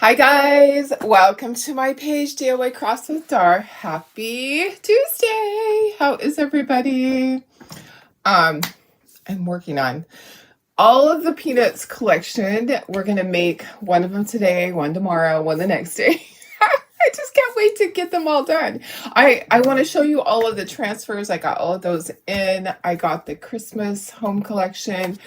Hi guys, welcome to my page DIY Cross with Dar. Happy Tuesday. How is everybody? I'm working on all of the peanuts collection. We're gonna make one of them today, one tomorrow, one the next day. I just can't wait to get them all done. I want to show you all of the transfers. I got all of those in. I got the Christmas home collection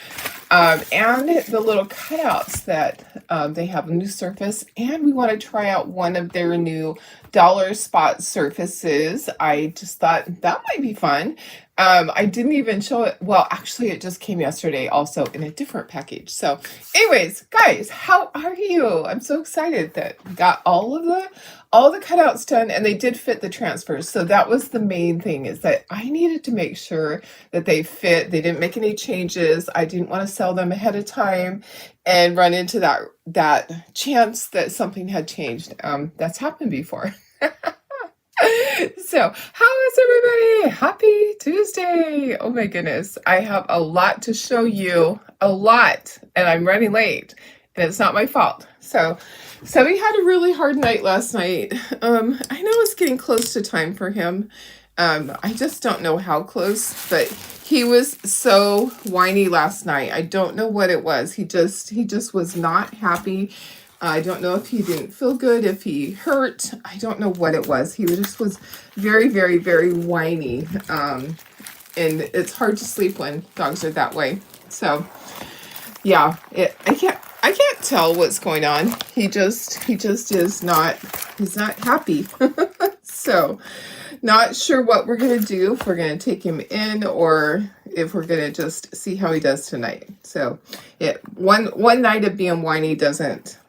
and the little cutouts that they have a new surface. And we want to try out one of their new dollar spot surfaces. I just thought that might be fun. I didn't even show it. Well, actually, it just came yesterday also in a different package. So anyways, guys, how are you? I'm so excited that we got all the cutouts done, and they did fit the transfers. So that was the main thing, is that I needed to make sure that they fit. They didn't make any changes. I didn't want to sell them ahead of time and run into that chance that something had changed. That's happened before. So, how is everybody? Happy Tuesday. Oh my goodness. I have a lot to show you. A lot. And I'm running late. And it's not my fault. So we had a really hard night last night. I know it's getting close to time for him. I just don't know how close, but he was so whiny last night. I don't know what it was. He just was not happy. I don't know if he didn't feel good, if he hurt. I don't know what it was. He just was very, very, very whiny. And it's hard to sleep when dogs are that way. So yeah, I can't tell what's going on. He just is not, he's not happy. So not sure what we're going to do, if we're going to take him in or if we're going to just see how he does tonight. So one night of being whiny doesn't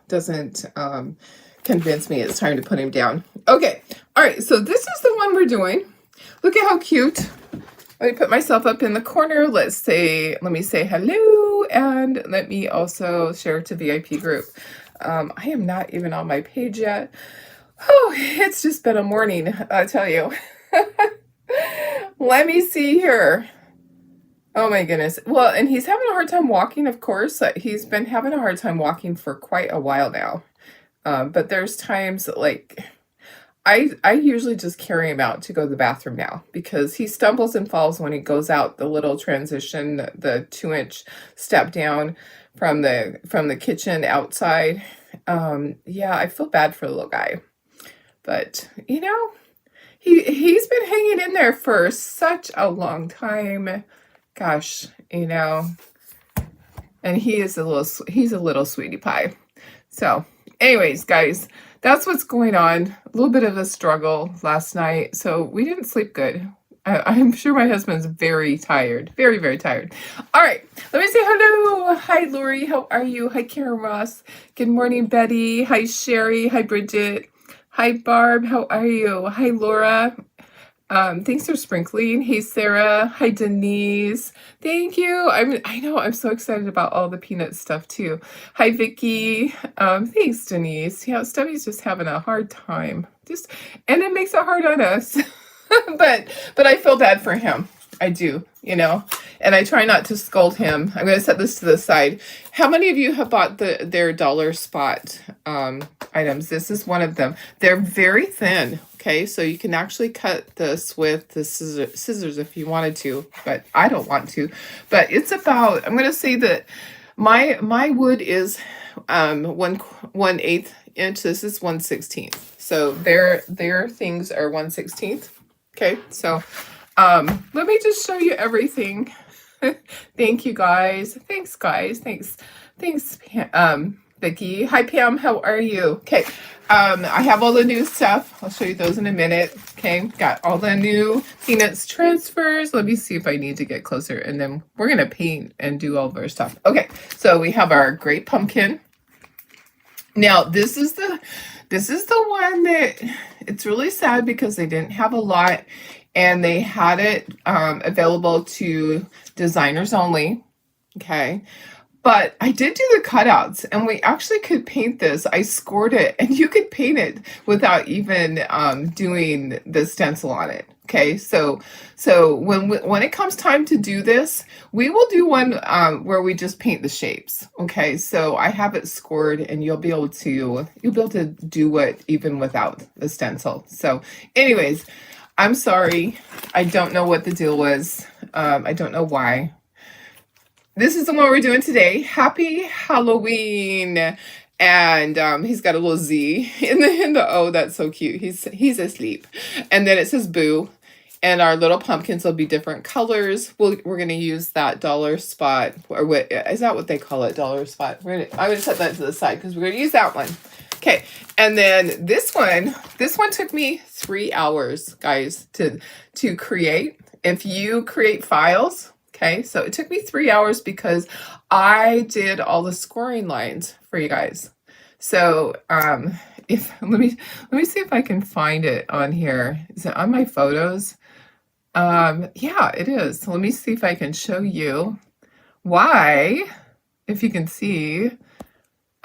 convince me it's time to put him down. Okay. All right. So this is the one we're doing. Look at how cute. Let me put myself up in the corner. Let me say hello, and let me also share to VIP group. I am not even on my page yet. Oh, it's just been a morning, I tell you. Let me see here. Oh my goodness. Well, and he's having a hard time walking, of course. He's been having a hard time walking for quite a while now. But there's times that, like, I usually just carry him out to go to the bathroom now, because he stumbles and falls when he goes out the little transition, the 2-inch step down from the kitchen outside. Yeah, I feel bad for the little guy. But, you know, he's been hanging in there for such a long time. Gosh, you know, and he's a little sweetie pie. So anyways, guys, that's what's going on. A little bit of a struggle last night. So we didn't sleep good. I'm sure my husband's very tired. Very, very tired. All right. Let me say hello. Hi, Lori. How are you? Hi, Karen Ross. Good morning, Betty. Hi, Sherry. Hi, Bridget. Hi, Barb. How are you? Hi, Laura. Thanks for sprinkling. Hey, Sarah. Hi, Denise. Thank you. I know I'm so excited about all the peanut stuff too. Hi, Vicky. Thanks, Denise. Yeah, Stubby's just having a hard time. And it makes it hard on us. but I feel bad for him. I do, you know, and I try not to scold him. I'm going to set this to the side. How many of you have bought their dollar spot items? This is one of them. They're very thin. Okay, so you can actually cut this with the scissors if you wanted to, but I don't want to. But it's about, I'm going to say that my wood is 1/8 inch. This is 1/16. So their things are 1/16. Okay, so let me just show you everything. Thank you, guys. Thanks, guys. Thanks, Vicky. Hi, Pam. How are you? Okay. I have all the new stuff. I'll show you those in a minute. Okay. Got all the new peanuts transfers. Let me see if I need to get closer, and then we're going to paint and do all of our stuff. Okay. So we have our great pumpkin. Now, this is the one that it's really sad because they didn't have a lot, and they had it available to designers only. Okay. But I did do the cutouts, and we actually could paint this. I scored it, and you could paint it without even doing the stencil on it. Okay, so when it comes time to do this, we will do one where we just paint the shapes. Okay, so I have it scored, and you'll be able to do it even without the stencil. So, anyways, I'm sorry. I don't know what the deal was. I don't know why. This is the one we're doing today. Happy Halloween. And he's got a little Z in the O. That's so cute. He's asleep. And then it says boo. And our little pumpkins will be different colors. We're going to use that dollar spot. Or what is that what they call it? Dollar spot. I'm going to set that to the side because we're going to use that one. Okay. And then this one took me 3 hours, guys, to create. If you create files, okay, so it took me 3 hours because I did all the scoring lines for you guys. So let me see if I can find it on here. Is it on my photos? Yeah, it is. So let me see if I can show you why, if you can see.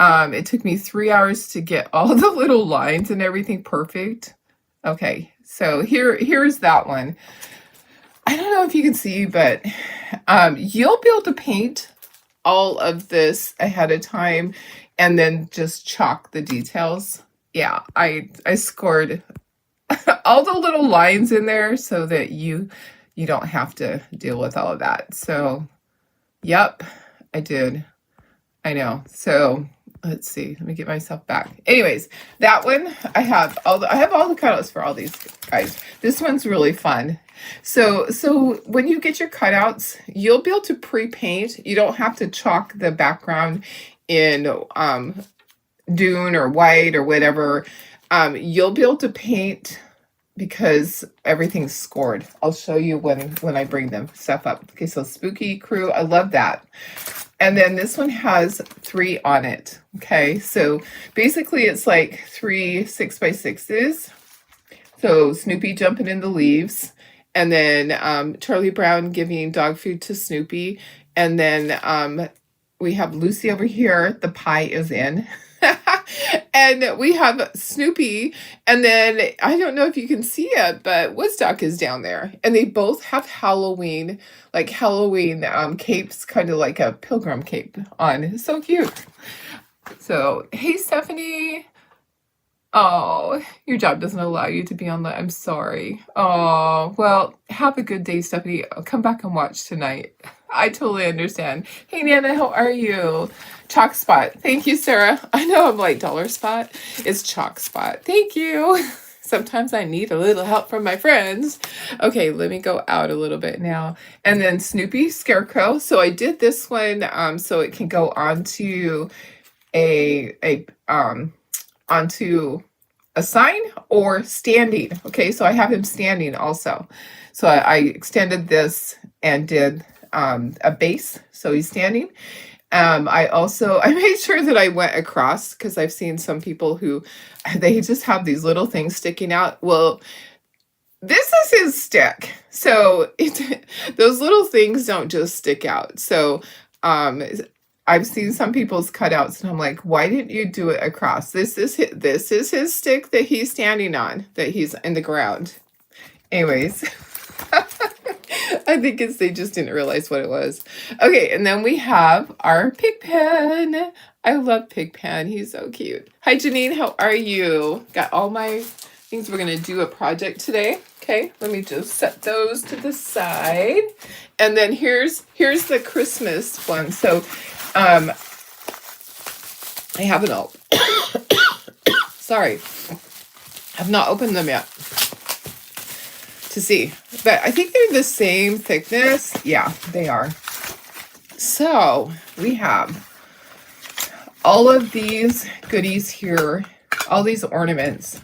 It took me 3 hours to get all the little lines and everything perfect. Okay, so here's that one. I don't know if you can see, but you'll be able to paint all of this ahead of time and then just chalk the details. Yeah, I scored all the little lines in there so that you don't have to deal with all of that. So, yep, I did. I know. So, let's see. Let me get myself back. Anyways, that one I have all the cutouts for all these guys. This one's really fun. So when you get your cutouts, you'll be able to pre-paint. You don't have to chalk the background in Dune or white or whatever. You'll be able to paint because everything's scored. I'll show you when I bring them stuff up. Okay, so Spooky Crew, I love that. And then this one has 3 on it. Okay, so basically it's like 3 6x6s. So Snoopy jumping in the leaves. And then Charlie Brown giving dog food to Snoopy. And then we have Lucy over here. The pie is in. And we have Snoopy. And then, I don't know if you can see it, but Woodstock is down there. And they both have Halloween capes, kind of like a pilgrim cape on. It's so cute. So, hey, Stephanie. Oh, your job doesn't allow you to be on the... I'm sorry. Oh, well, have a good day, Stephanie. I'll come back and watch tonight. I totally understand. Hey, Nana, how are you? Chalk Spot. Thank you, Sarah. I know I'm like Dollar Spot. It's Chalk Spot. Thank you. Sometimes I need a little help from my friends. Okay, let me go out a little bit now. And then Snoopy Scarecrow. So I did this one so it can go onto onto a sign or standing. Okay, so I have him standing also. So I extended this and did a base, so he's standing. I made sure that I went across because I've seen some people who they just have these little things sticking out. Well, this is his stick, so those little things don't just stick out. So I've seen some people's cutouts, and I'm like, why didn't you do it across? This is his stick that he's standing on, that he's in the ground. Anyways, I think they just didn't realize what it was. Okay, and then we have our Pigpen. I love Pigpen. He's so cute. Hi, Janine. How are you? Got all my things. We're going to do a project today. Okay, let me just set those to the side. And then here's the Christmas one. So I haven't sorry. I've not opened them yet to see, but I think they're the same thickness. Yeah, they are. So we have all of these goodies here, all these ornaments.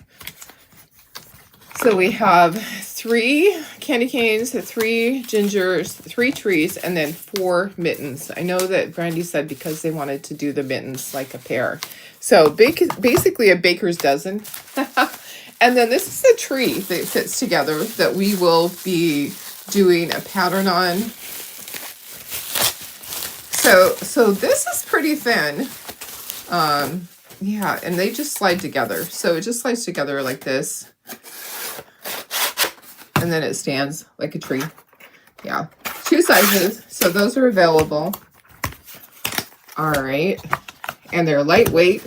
So we have 3 candy canes, 3 gingers, 3 trees, and then 4 mittens. I know that Brandy said because they wanted to do the mittens like a pair. So basically a baker's dozen. And then this is a tree that fits together that we will be doing a pattern on. So this is pretty thin. Yeah, and they just slide together. So it just slides together like this. And then it stands like a tree. Yeah, 2 sizes. So those are available. All right. And they're lightweight,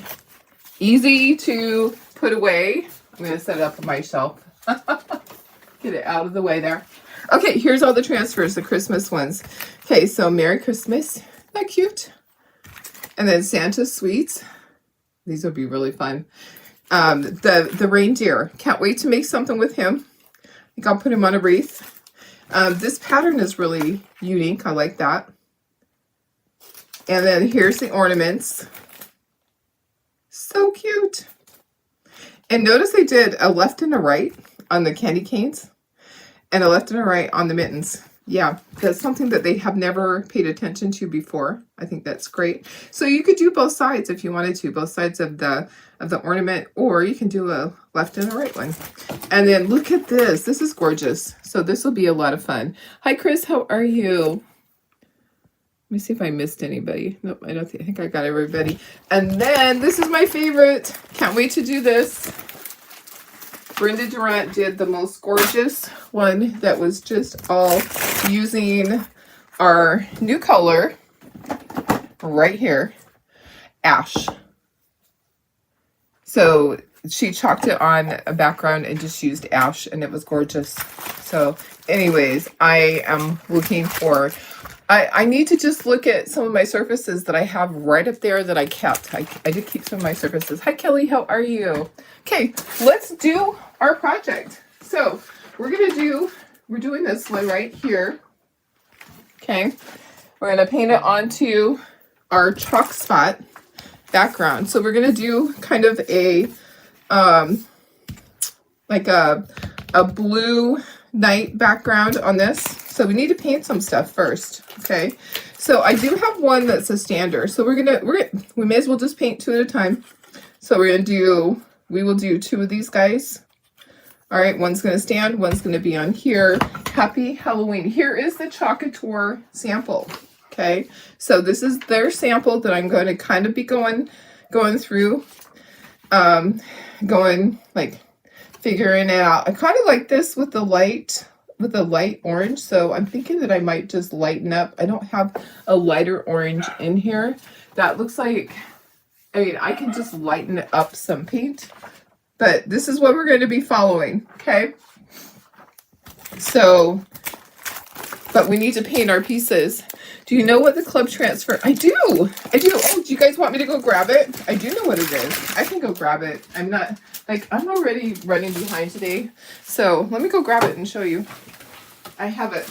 easy to put away. I'm going to set it up on my shelf. Get it out of the way there. Okay, here's all the transfers, the Christmas ones. Okay, so Merry Christmas. Isn't that cute? And then Santa Sweets. These will be really fun. The reindeer. Can't wait to make something with him. I think I'll put him on a wreath. This pattern is really unique. I like that. And then here's the ornaments. So cute. And notice they did a left and a right on the candy canes and a left and a right on the mittens. Yeah, that's something that they have never paid attention to before. I think that's great. So you could do both sides if you wanted to, both sides of the ornament, or you can do a left and a right one. And then look at this. This is gorgeous. So this will be a lot of fun. Hi, Chris. How are you? Let me see if I missed anybody. Nope, I think I got everybody. And then this is my favorite. Can't wait to do this. Brenda Durant did the most gorgeous one that was just all using our new color right here, ash. So she chalked it on a background and just used ash, and it was gorgeous. So anyways, I am looking for... I need to just look at some of my surfaces that I have right up there that I kept. I did keep some of my surfaces. Hi, Kelly. How are you? Okay, let's do our project. So we're doing this one right here. Okay, we're going to paint it onto our chalk spot background. So we're going to do kind of a, like a blue night background on this. So we need to paint some stuff first. Okay, so I do have one that's a stander. So we may as well just paint 2 at a time. So we will do 2 of these guys. All right, one's going to stand, one's going to be on here. Happy Halloween. Here is the Chalkator sample. Okay, so this is their sample that I'm going to kind of be going through, like figuring it out. I kind of like this with the light orange, so I'm thinking that I might just lighten up. I don't have a lighter orange in here. That looks like, I mean, I can just lighten up some paint, but this is what we're going to be following, okay? So, but we need to paint our pieces. Do you know what the club transfer? I do. Oh, do you guys want me to go grab it? I do know what it is. I can go grab it. I'm already running behind today. So let me go grab it and show you. I have it.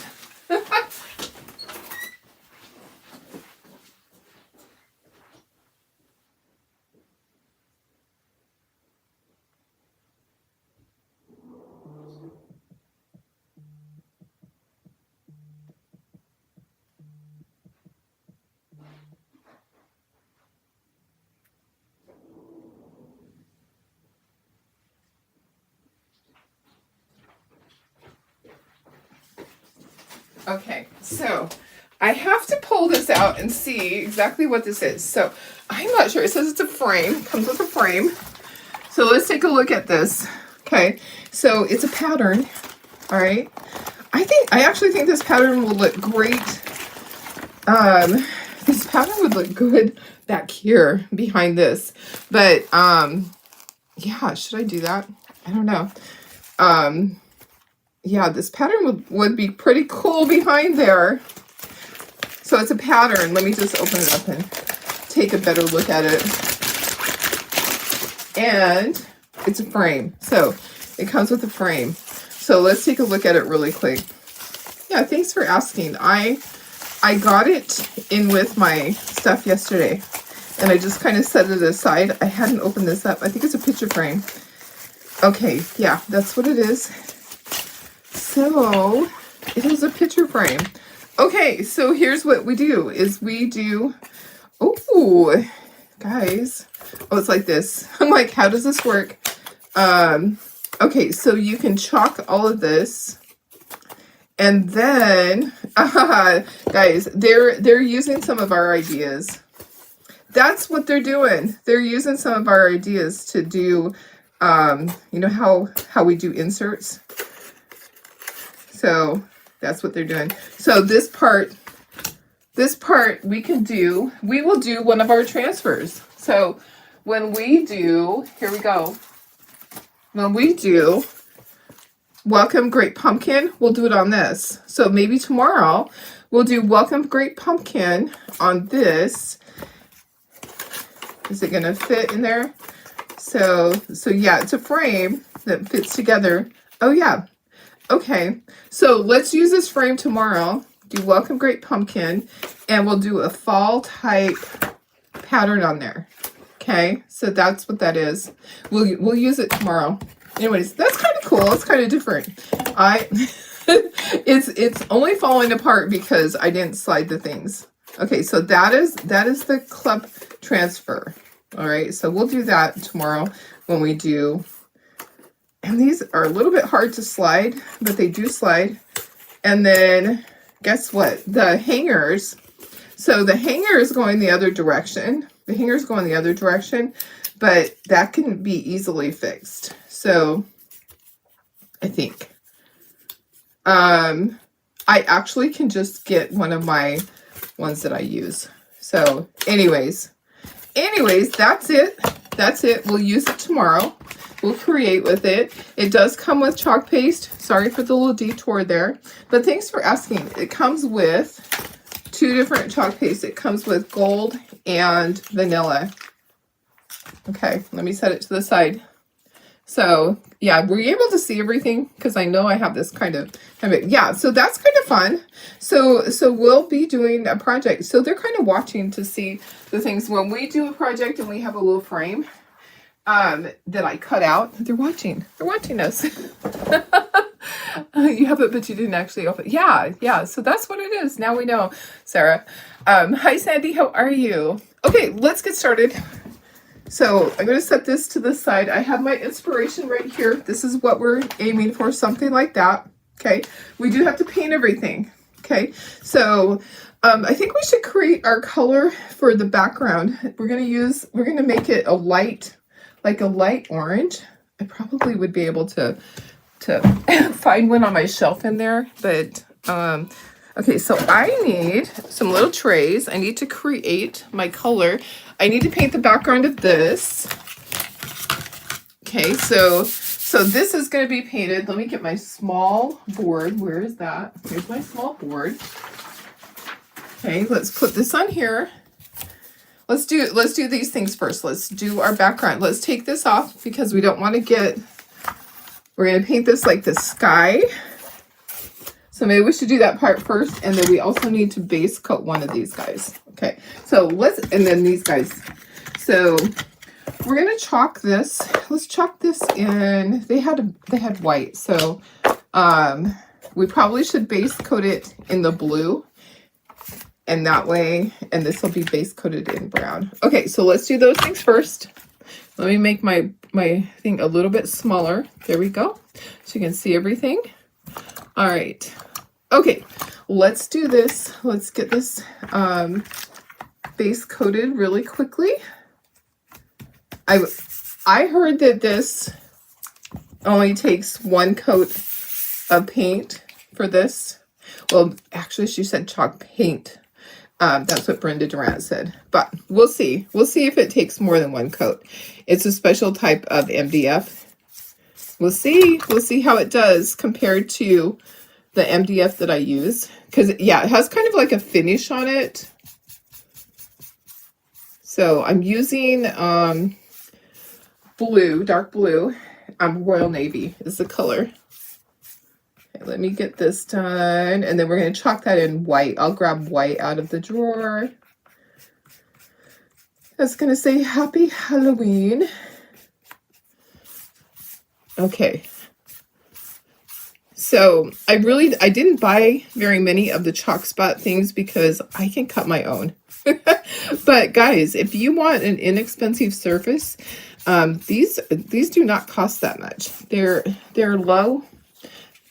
Okay, so I have to pull this out and see exactly what this is. So I'm not sure. It says it's a frame, comes with a frame. So let's take a look at this. Okay, so it's a pattern. All right. I actually think this pattern will look great. This pattern would look good back here behind this. But yeah, should I do that? I don't know. Yeah, this pattern would be pretty cool behind there. So it's a pattern. Let me just open it up and take a better look at it. And it's a frame. So it comes with a frame. So let's take a look at it really quick. Yeah, thanks for asking. I got it in with my stuff yesterday. And I just kind of set it aside. I hadn't opened this up. I think it's a picture frame. Okay, yeah, that's what it is. So it is a picture frame. Okay, so here's what we do is oh, guys. Oh, it's like this. I'm like, how does this work? Okay, so you can chalk all of this. And then Guys, they're using some of our ideas. That's what they're doing. They're using some of our ideas to do, you know how we do inserts. So that's what they're doing. So this part we will do one of our transfers. So when we do, here we go. When we do Welcome Great Pumpkin, we'll do it on this. So maybe tomorrow we'll do Welcome Great Pumpkin on this. Is it gonna fit in there? So yeah, it's a frame that fits together. Oh yeah. Okay. So let's use this frame tomorrow. Do Welcome Great Pumpkin, and we'll do a fall type pattern on there. Okay, so that's what that is. We'll use it tomorrow. Anyways, that's kind of cool. It's kind of different. It's only falling apart because I didn't slide the things. Okay, so that is the club transfer. All right, so we'll do that tomorrow when we do. And these are a little bit hard to slide, but they do slide. And then guess what? The hangers. So the hanger is going the other direction. The hanger is going the other direction, but that can be easily fixed. So I think I actually can just get one of my ones that I use. So anyways, that's it. That's it. We'll use it tomorrow. We'll create with it. It does come with chalk paste. Sorry for the little detour there, but thanks for asking. It comes with 2 different chalk pastes. It comes with gold and vanilla. Okay, let me set it to the side. So yeah, were you able to see everything? Because I know I have this kind of, yeah, so that's kind of fun. So we'll be doing a project. So they're kind of watching to see the things. When we do a project and we have a little frame that I cut out, they're watching. They're watching us. You have it, but you didn't actually open it. Yeah. So that's what it is. Now we know, Sarah. Hi, Sandy. How are you? Okay, let's get started. So I'm going to set this to the side. I have my inspiration right here. This is what we're aiming for, something like that. Okay. We do have to paint everything. Okay. So I think we should create our color for the background. We're going to make it a light, like a light orange. I probably would be able to find one on my shelf in there, but okay, so I need some little trays. I need to create my color. I need to paint the background of this. Okay, so this is going to be painted. Let me get my small board. Where is that? Here's my small board. Okay, let's put this on here. Let's do these things first. Let's do our background. Let's take this off because we don't want to get, we're going to paint this like the sky. So maybe we should do that part first. And then we also need to base coat one of these guys. Okay, so and then these guys. So we're going to chalk this. Let's chalk this in. They had white. So we probably should base coat it in the blue. And that way, and this will be base coated in brown. Okay, so let's do those things first. Let me make my thing a little bit smaller. There we go. So you can see everything. All right. Okay, let's do this. Let's get this base coated really quickly. I heard that this only takes 1 coat of paint for this. Well, actually, she said chalk paint. That's what Brenda Durant said. But we'll see. We'll see if it takes more than 1 coat. It's a special type of MDF. We'll see. We'll see how it does compared to the MDF that I use. Because, yeah, it has kind of like a finish on it. So I'm using blue, dark blue. Royal Navy is the color. Let me get this done, and then we're going to chalk that in white. I'll grab white out of the drawer. That's going to say Happy Halloween. Okay. So I didn't buy very many of the chalk spot things because I can cut my own. But guys, if you want an inexpensive surface, these do not cost that much. They're low.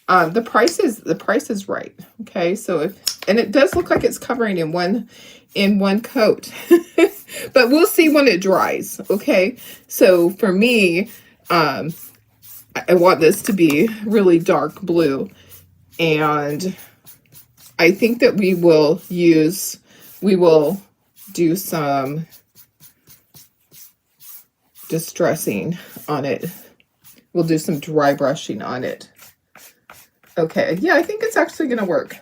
The price is right. Okay, so and it does look like it's covering in one coat, but we'll see when it dries. Okay, so for me, I want this to be really dark blue, and I think that we will do some distressing on it. We'll do some dry brushing on it. Okay, yeah, I think it's actually going to work.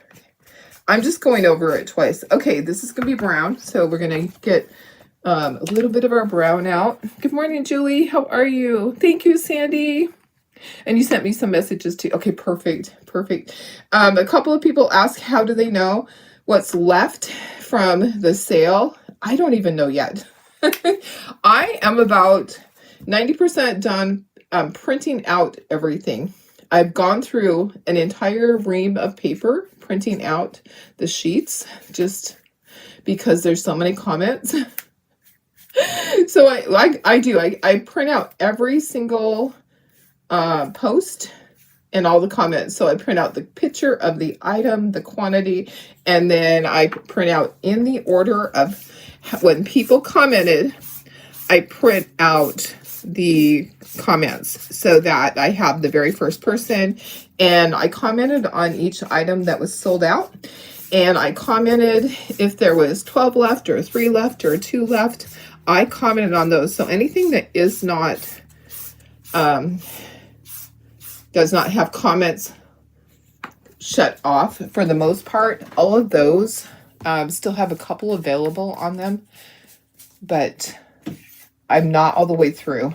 I'm just going over it twice. Okay, this is going to be brown, so we're going to get a little bit of our brown out. Good morning, Julie. How are you? Thank you, Sandy. And you sent me some messages too. Okay, perfect, perfect. A couple of people ask, how do they know what's left from the sale? I don't even know yet. I am about 90% done printing out everything. I've gone through an entire ream of paper printing out the sheets just because there's so many comments. So I print out every single post and all the comments. So I print out the picture of the item, the quantity, and then I print out in the order of when people commented. I print out the comments so that I have the very first person, and I commented on each item that was sold out, and I commented if there was 12 left or 3 left or 2 left. I commented on those. So anything that is not does not have comments shut off, for the most part, all of those still have a couple available on them, but I'm not all the way through.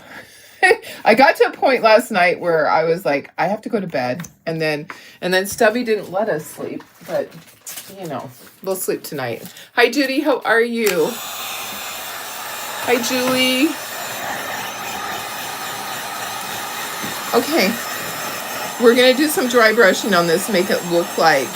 I got to a point last night where I was like, I have to go to bed. And then Stubby didn't let us sleep, but you know, we'll sleep tonight. Hi, Judy. How are you? Hi, Julie. Okay. We're going to do some dry brushing on this, make it look like,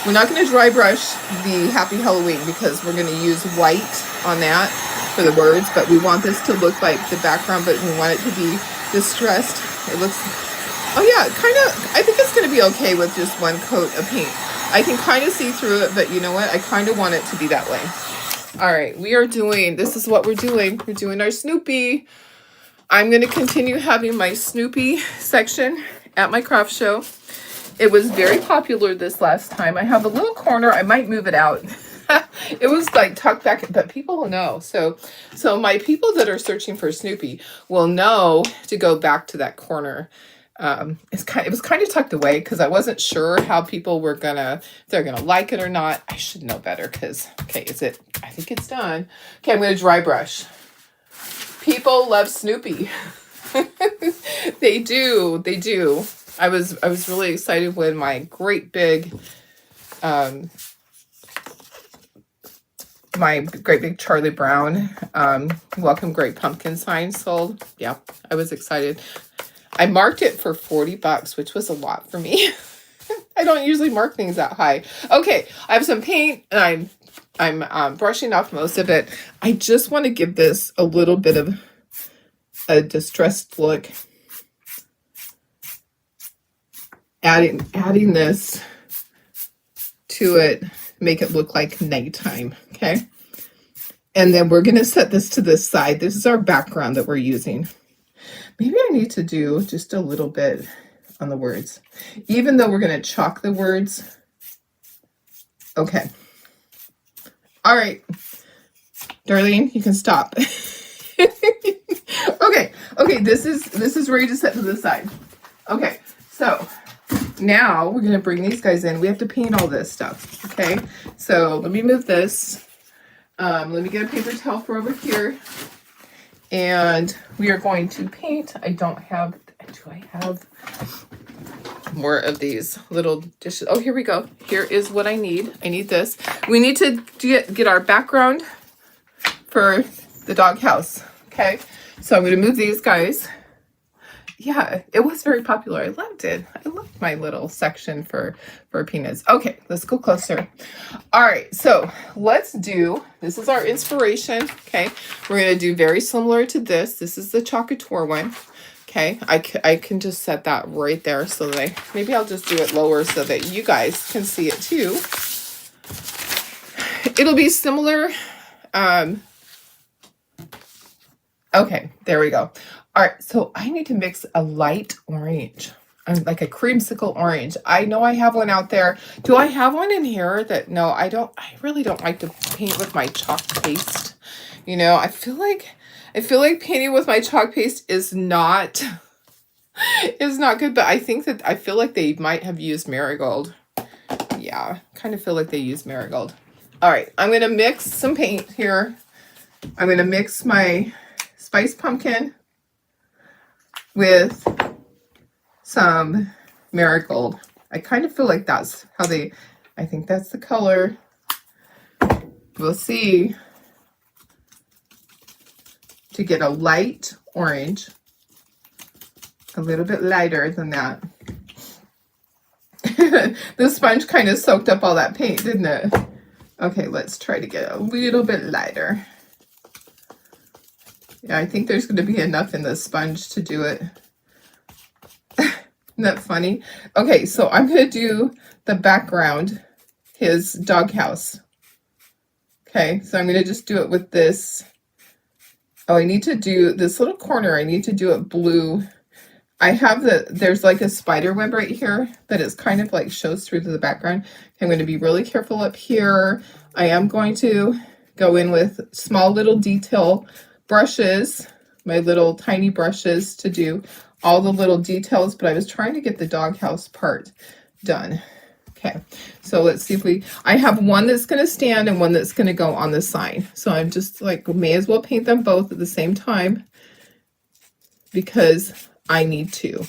we're not going to dry brush the Happy Halloween because we're going to use white on that for the words, but we want this to look like the background, but we want it to be distressed. It looks, oh yeah, kind of, I think it's going to be okay with just one coat of paint. I can kind of see through it, but you know what? I kind of want it to be that way. All right, this is what we're doing. We're doing our Snoopy. I'm going to continue having my Snoopy section at my craft show. It was very popular this last time. I have a little corner. I might move it out. It was like tucked back, but people will know. So my people that are searching for Snoopy will know to go back to that corner. It was kind of tucked away because I wasn't sure how people were if they're gonna like it or not. I should know better because, okay, I think it's done. Okay, I'm gonna dry brush. People love Snoopy. They do. I was really excited when my great big Charlie Brown Welcome Great Pumpkin sign sold. Yeah, I was excited. I marked it for $40, which was a lot for me. I don't usually mark things that high. Okay, I have some paint and I'm brushing off most of it. I just want to give this a little bit of a distressed look. Adding this to it, make it look like nighttime, okay? And then we're going to set this to this side. This is our background that we're using. Maybe I need to do just a little bit on the words, even though we're going to chalk the words. Okay. All right. Darlene, you can stop. Okay, this is ready to set to the side. Okay, so now we're going to bring these guys in. We have to paint all this stuff, okay? So let me move this. Let me get a paper towel for over here. And we are going to paint. Do I have more of these little dishes? Oh, here we go. Here is what I need. I need this. We need to get our background for the doghouse, okay? So I'm going to move these guys. Yeah, it was very popular. I loved it. I loved my little section for peanuts. Okay, let's go closer. All right, so this is our inspiration, okay? We're going to do very similar to this. This is the Chocateur one, Okay, I can just set that right there so that maybe I'll just do it lower so that you guys can see it too. It'll be similar. Okay, there we go. All right, so I need to mix a light orange, like a creamsicle orange. I know I have one out there. Do I have one in here that, no, I don't, I really don't like to paint with my chalk paste. You know, I feel like painting with my chalk paste is not, is not good, but I think that, I feel like they might have used marigold. Yeah, kind of feel like they used marigold. All right, I'm going to mix some paint here. I'm going to mix my Spice Pumpkin with some marigold. I kind of feel like that's how they, I think that's the color. We'll see. To get a light orange, a little bit lighter than that. The sponge kind of soaked up all that paint, didn't it? Okay, let's try to get a little bit lighter. Yeah, I think there's going to be enough in the sponge to do it. Isn't that funny? Okay, so I'm going to do the background, his doghouse. Okay, so I'm going to just do it with this. Oh, I need to do this little corner. I need to do it blue. I have there's like a spider web right here that is kind of like shows through to the background. I'm going to be really careful up here. I am going to go in with small little detail brushes, my little tiny brushes to do all the little details, but I was trying to get the doghouse part done. Okay, so let's see if I have one that's going to stand and one that's going to go on the sign. So I'm just like, may as well paint them both at the same time because I need to.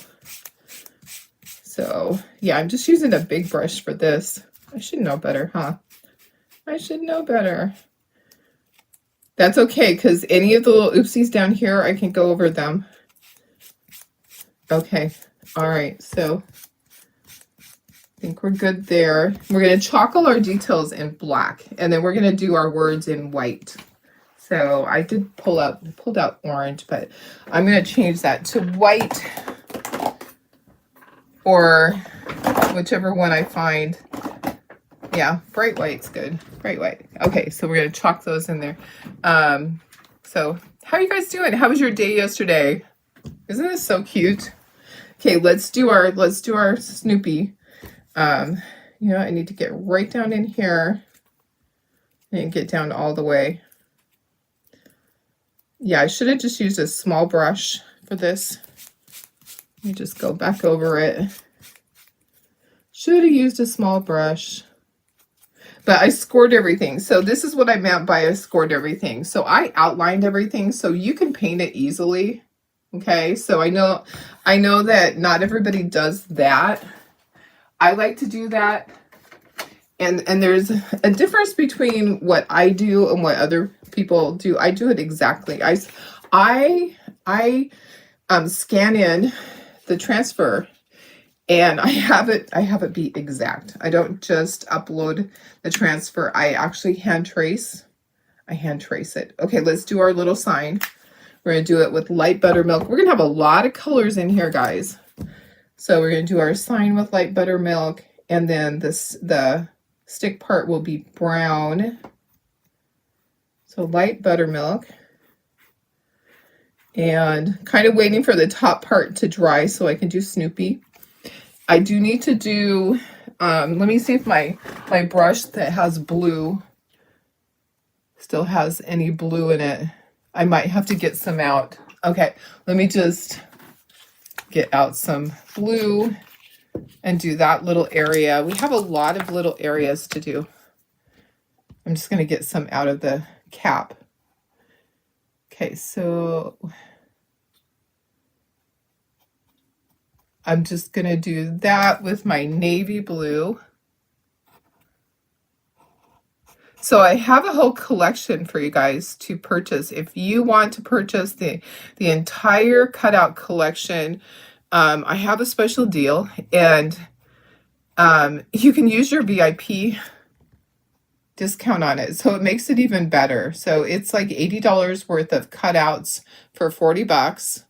So yeah, I'm just using a big brush for this. I should know better, huh? I should know better. That's okay, because any of the little oopsies down here, I can go over them. Okay, all right, so I think we're good there. We're going to chalk all our details in black, and then we're going to do our words in white. So I did pulled out orange, but I'm going to change that to white or whichever one I find. Yeah, bright white's good. Bright white. Okay, so we're going to chalk those in there. So how are you guys doing? How was your day yesterday? Isn't this so cute? Okay, let's do our Snoopy. You know, I need to get right down in here and get down all the way. Yeah, I should have just used a small brush for this. Let me just go back over it. Should have used a small brush. But I scored everything. So this is what I meant by I scored everything. So I outlined everything so you can paint it easily. Okay, so I know that not everybody does that. I like to do that. And there's a difference between what I do and what other people do. I do it exactly. I scan in the transfer and I have it be exact. I don't just upload the transfer. I actually hand trace. I hand trace it. Okay, let's do our little sign. We're going to do it with light buttermilk. We're going to have a lot of colors in here, guys. So we're going to do our sign with light buttermilk, and then the stick part will be brown. So light buttermilk. And kind of waiting for the top part to dry so I can do Snoopy. I do need to do, let me see if my brush that has blue still has any blue in it. I might have to get some out. Okay, let me just get out some blue and do that little area. We have a lot of little areas to do. I'm just going to get some out of the cap. Okay, so I'm just going to do that with my navy blue. So I have a whole collection for you guys to purchase. If you want to purchase the entire cutout collection, I have a special deal, and you can use your VIP discount on it. So it makes it even better. So it's like $80 worth of cutouts for $40.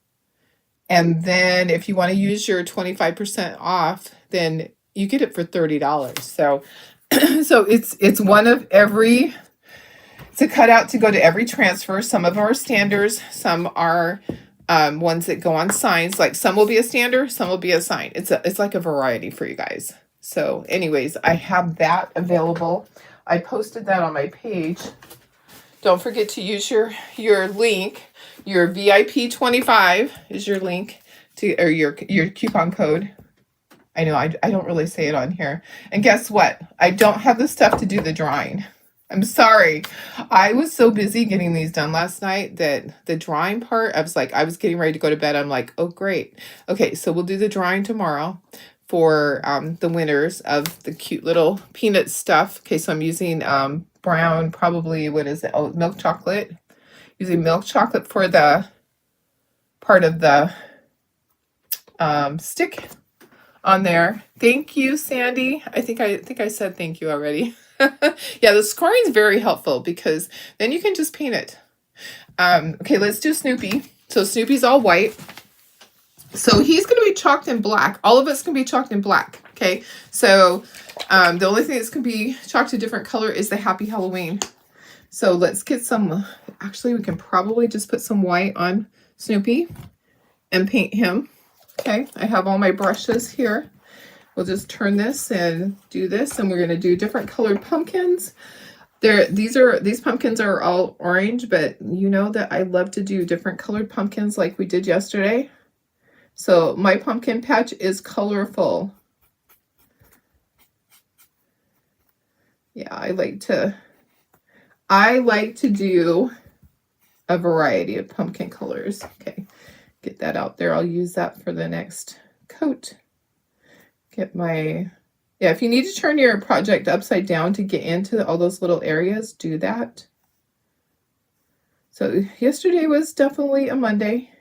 And then if you want to use your 25% off, then you get it for $30. So so it's one of every, it's a cutout to go to every transfer. Some of our standers, some are ones that go on signs. Like some will be a stander, some will be a sign. It's like a variety for you guys. So anyways, I have that available. I posted that on my page. Don't forget to use your link. Your VIP 25 is your link to, or your coupon code. I know I don't really say it on here. And guess what? I don't have the stuff to do the drawing. I'm sorry. I was so busy getting these done last night that the drawing part, I was getting ready to go to bed. I'm like, oh, great. Okay, so we'll do the drawing tomorrow for the winners of the cute little peanut stuff. Okay, so I'm using brown, probably, what is it? Oh, milk chocolate. Using milk chocolate for the part of the stick on there. Thank you, Sandy. I think I said thank you already. Yeah, the scoring is very helpful because then you can just paint it. Okay, let's do Snoopy. So Snoopy's all white. So he's going to be chalked in black. All of it's going to be chalked in black. Okay, so the only thing that's going to be chalked a different color is the Happy Halloween. So let's get some, actually we can probably just put some white on Snoopy and paint him. Okay, I have all my brushes here. We'll just turn this and do this, and we're going to do different colored pumpkins. These pumpkins are all orange, but you know that I love to do different colored pumpkins like we did yesterday. So my pumpkin patch is colorful. Yeah, I like to do a variety of pumpkin colors. Okay, get that out there. I'll use that for the next coat. Get my, yeah, if you need to turn your project upside down to get into all those little areas, do that. So yesterday was definitely a Monday.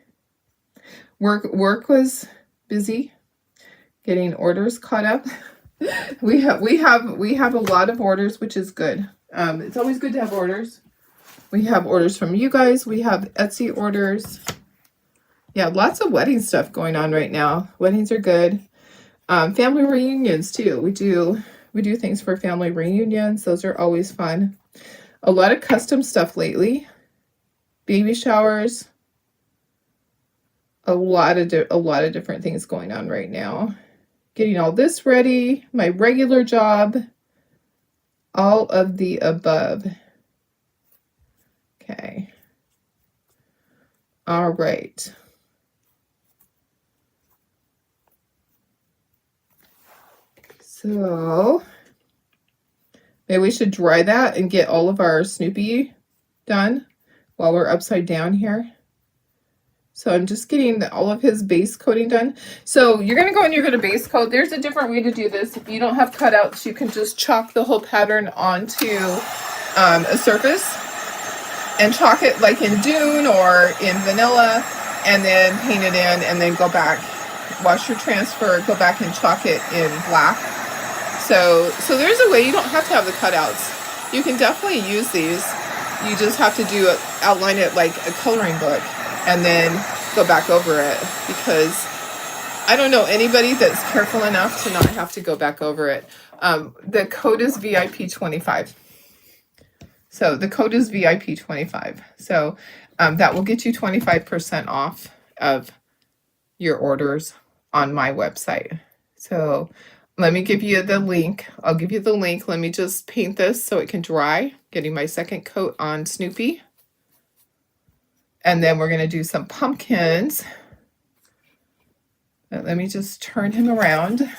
Work was busy getting orders caught up. We have a lot of orders, which is good. It's always good to have orders. We have orders from you guys. We have Etsy orders. Yeah, lots of wedding stuff going on right now. Weddings are good. Family reunions too. We do things for family reunions. Those are always fun. A lot of custom stuff lately. Baby showers. A lot of different things going on right now. Getting all this ready. My regular job. All of the above. Okay. All right. So maybe we should dry that and get all of our Snoopy done while we're upside down here. So I'm just getting all of his base coating done. So you're going to go and you're going to base coat. There's a different way to do this. If you don't have cutouts, you can just chalk the whole pattern onto a surface and chalk it like in Dune or in Vanilla, and then paint it in, and then go back, wash your transfer, go back and chalk it in black. So there's a way. You don't have to have the cutouts. You can definitely use these. You just have to outline it like a coloring book and then go back over it, because I don't know anybody that's careful enough to not have to go back over it. The code is VIP 25. So the code is VIP 25. So that will get you 25% off of your orders on my website. So let me give you the link. I'll give you the link. Let me just paint this so it can dry. Getting my second coat on Snoopy. And then we're going to do some pumpkins. Let me just turn him around.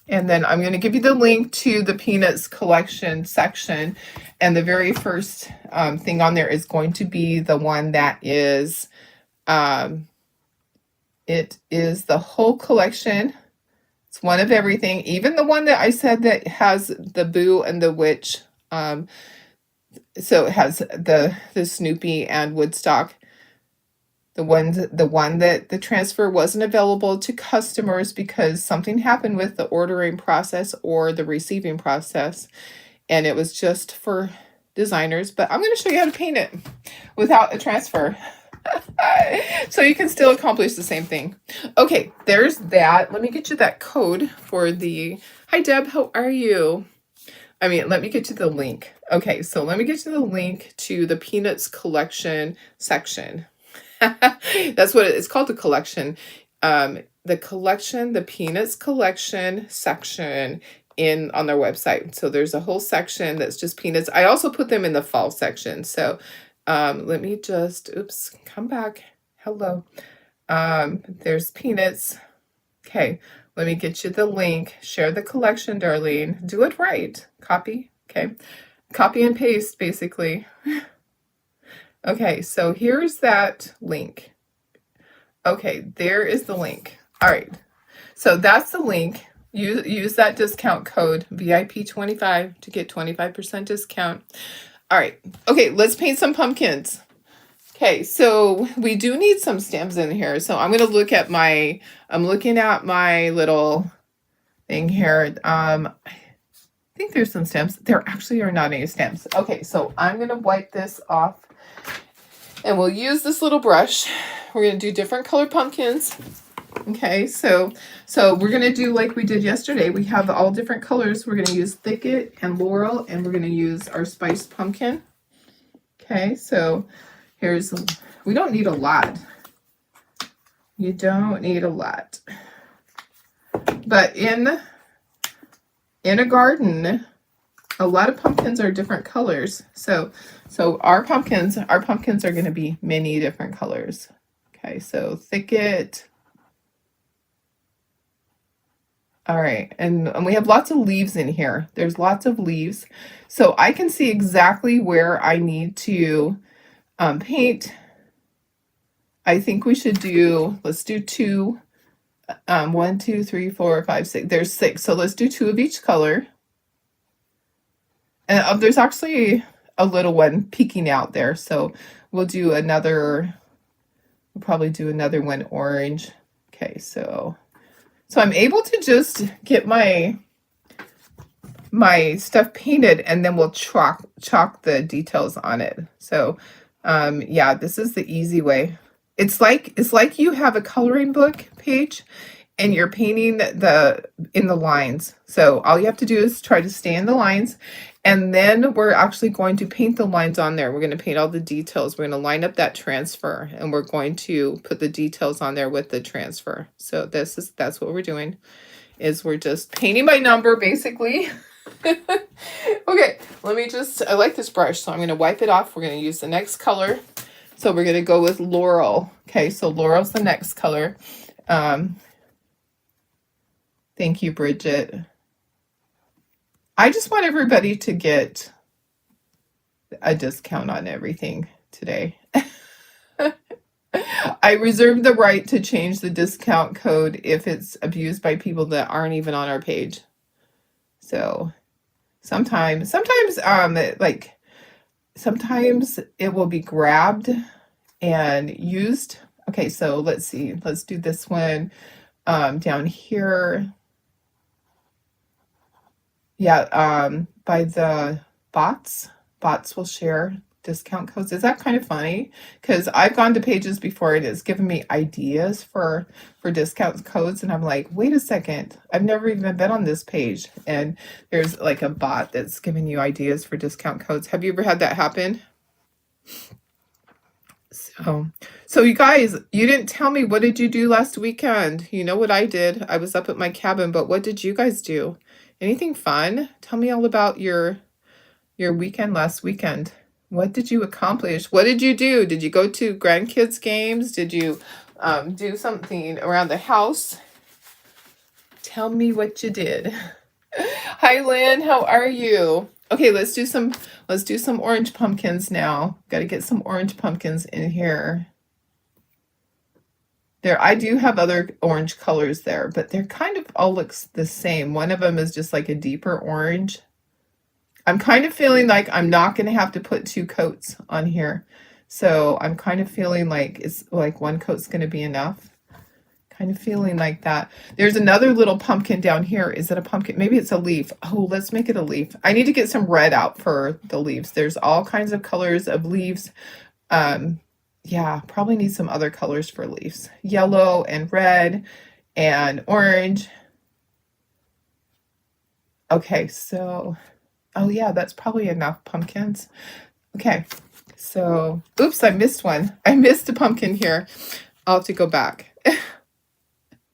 And then I'm going to give you the link to the Peanuts collection section. And the very first thing on there is going to be the one that is, it is the whole collection. It's one of everything, even the one that I said that has the Boo and the Witch. So it has the Snoopy and Woodstock. The one that the transfer wasn't available to customers because something happened with the ordering process or the receiving process, and it was just for designers. But I'm going to show you how to paint it without a transfer. So you can still accomplish the same thing. Okay, there's that. Let me get you that code for the, hi Deb, how are you? I mean, let me get you the link. Okay, so let me get you the link to the Peanuts collection section. That's what it's called, the collection. The Peanuts collection section on their website. So there's a whole section that's just Peanuts. I also put them in the fall section. So let me just, oops, come back. Hello. There's Peanuts. Okay, let me get you the link. Share the collection, Darlene. Do it right. Copy. Okay. Copy and paste, basically. Okay, so here's that link. Okay, there is the link. All right. So that's the link. Use that discount code VIP25 to get 25% discount. All right. Okay, let's paint some pumpkins. Okay, so we do need some stems in here. So I'm going to look at I'm looking at my little thing here. I think there's some stems. There actually are not any stems. Okay, so I'm going to wipe this off and we'll use this little brush. We're going to do different colored pumpkins. Okay, so we're going to do like we did yesterday. We have all different colors. We're going to use Thicket and Laurel, and we're going to use our spiced pumpkin. Okay, so we don't need a lot. You don't need a lot. But in a garden, a lot of pumpkins are different colors. So our pumpkins are going to be many different colors. Okay, so Thicket. All right, and we have lots of leaves in here. There's lots of leaves. So I can see exactly where I need to paint. I think we should let's do 2. 1, 2, 3, 4, 5, 6. There's 6. So let's do 2 of each color. And there's actually a little one peeking out there. So we'll probably do another one orange. Okay, so I'm able to just get my stuff painted, and then we'll chalk the details on it. So yeah, this is the easy way. It's like you have a coloring book page and you're painting in the lines. So all you have to do is try to stay in the lines, and then we're actually going to paint the lines on there. We're going to paint all the details. We're going to line up that transfer, and we're going to put the details on there with the transfer. So that's what we're doing, is we're just painting by number, basically. Okay, I like this brush, so I'm going to wipe it off. We're going to use the next color. So we're going to go with Laurel. Okay, so Laurel's the next color. Thank you, Bridget. I just want everybody to get a discount on everything today. I reserve the right to change the discount code if it's abused by people that aren't even on our page. So sometimes it will be grabbed and used. Okay, so let's see. Let's do this one down here. Yeah, by the bots will share discount codes. Is that kind of funny? Because I've gone to pages before and it's given me ideas for discount codes, and I'm like, wait a second, I've never even been on this page, and there's like a bot that's giving you ideas for discount codes. Have you ever had that happen? So you guys, you didn't tell me, what did you do last weekend? You know what I did? I was up at my cabin, but what did you guys do? Anything fun? Tell me all about your weekend last weekend. What did you accomplish? What did you do? Did you go to grandkids games? Did you do something around the house? Tell me what you did. Hi, Lynn. How are you? Okay, let's do some orange pumpkins now. Got to get some orange pumpkins in here. There, I do have other orange colors there, but they're kind of all looks the same. One of them is just like a deeper orange. I'm kind of feeling like I'm not going to have to put 2 coats on here. So I'm kind of feeling like it's like 1 coat's going to be enough. Kind of feeling like that. There's another little pumpkin down here. Is it a pumpkin? Maybe it's a leaf. Oh, let's make it a leaf. I need to get some red out for the leaves. There's all kinds of colors of leaves. yeah, probably need some other colors for leaves. Yellow and red and orange. Okay, so, oh yeah, that's probably enough pumpkins. Okay, so, oops, I missed one. I missed a pumpkin here. I'll have to go back.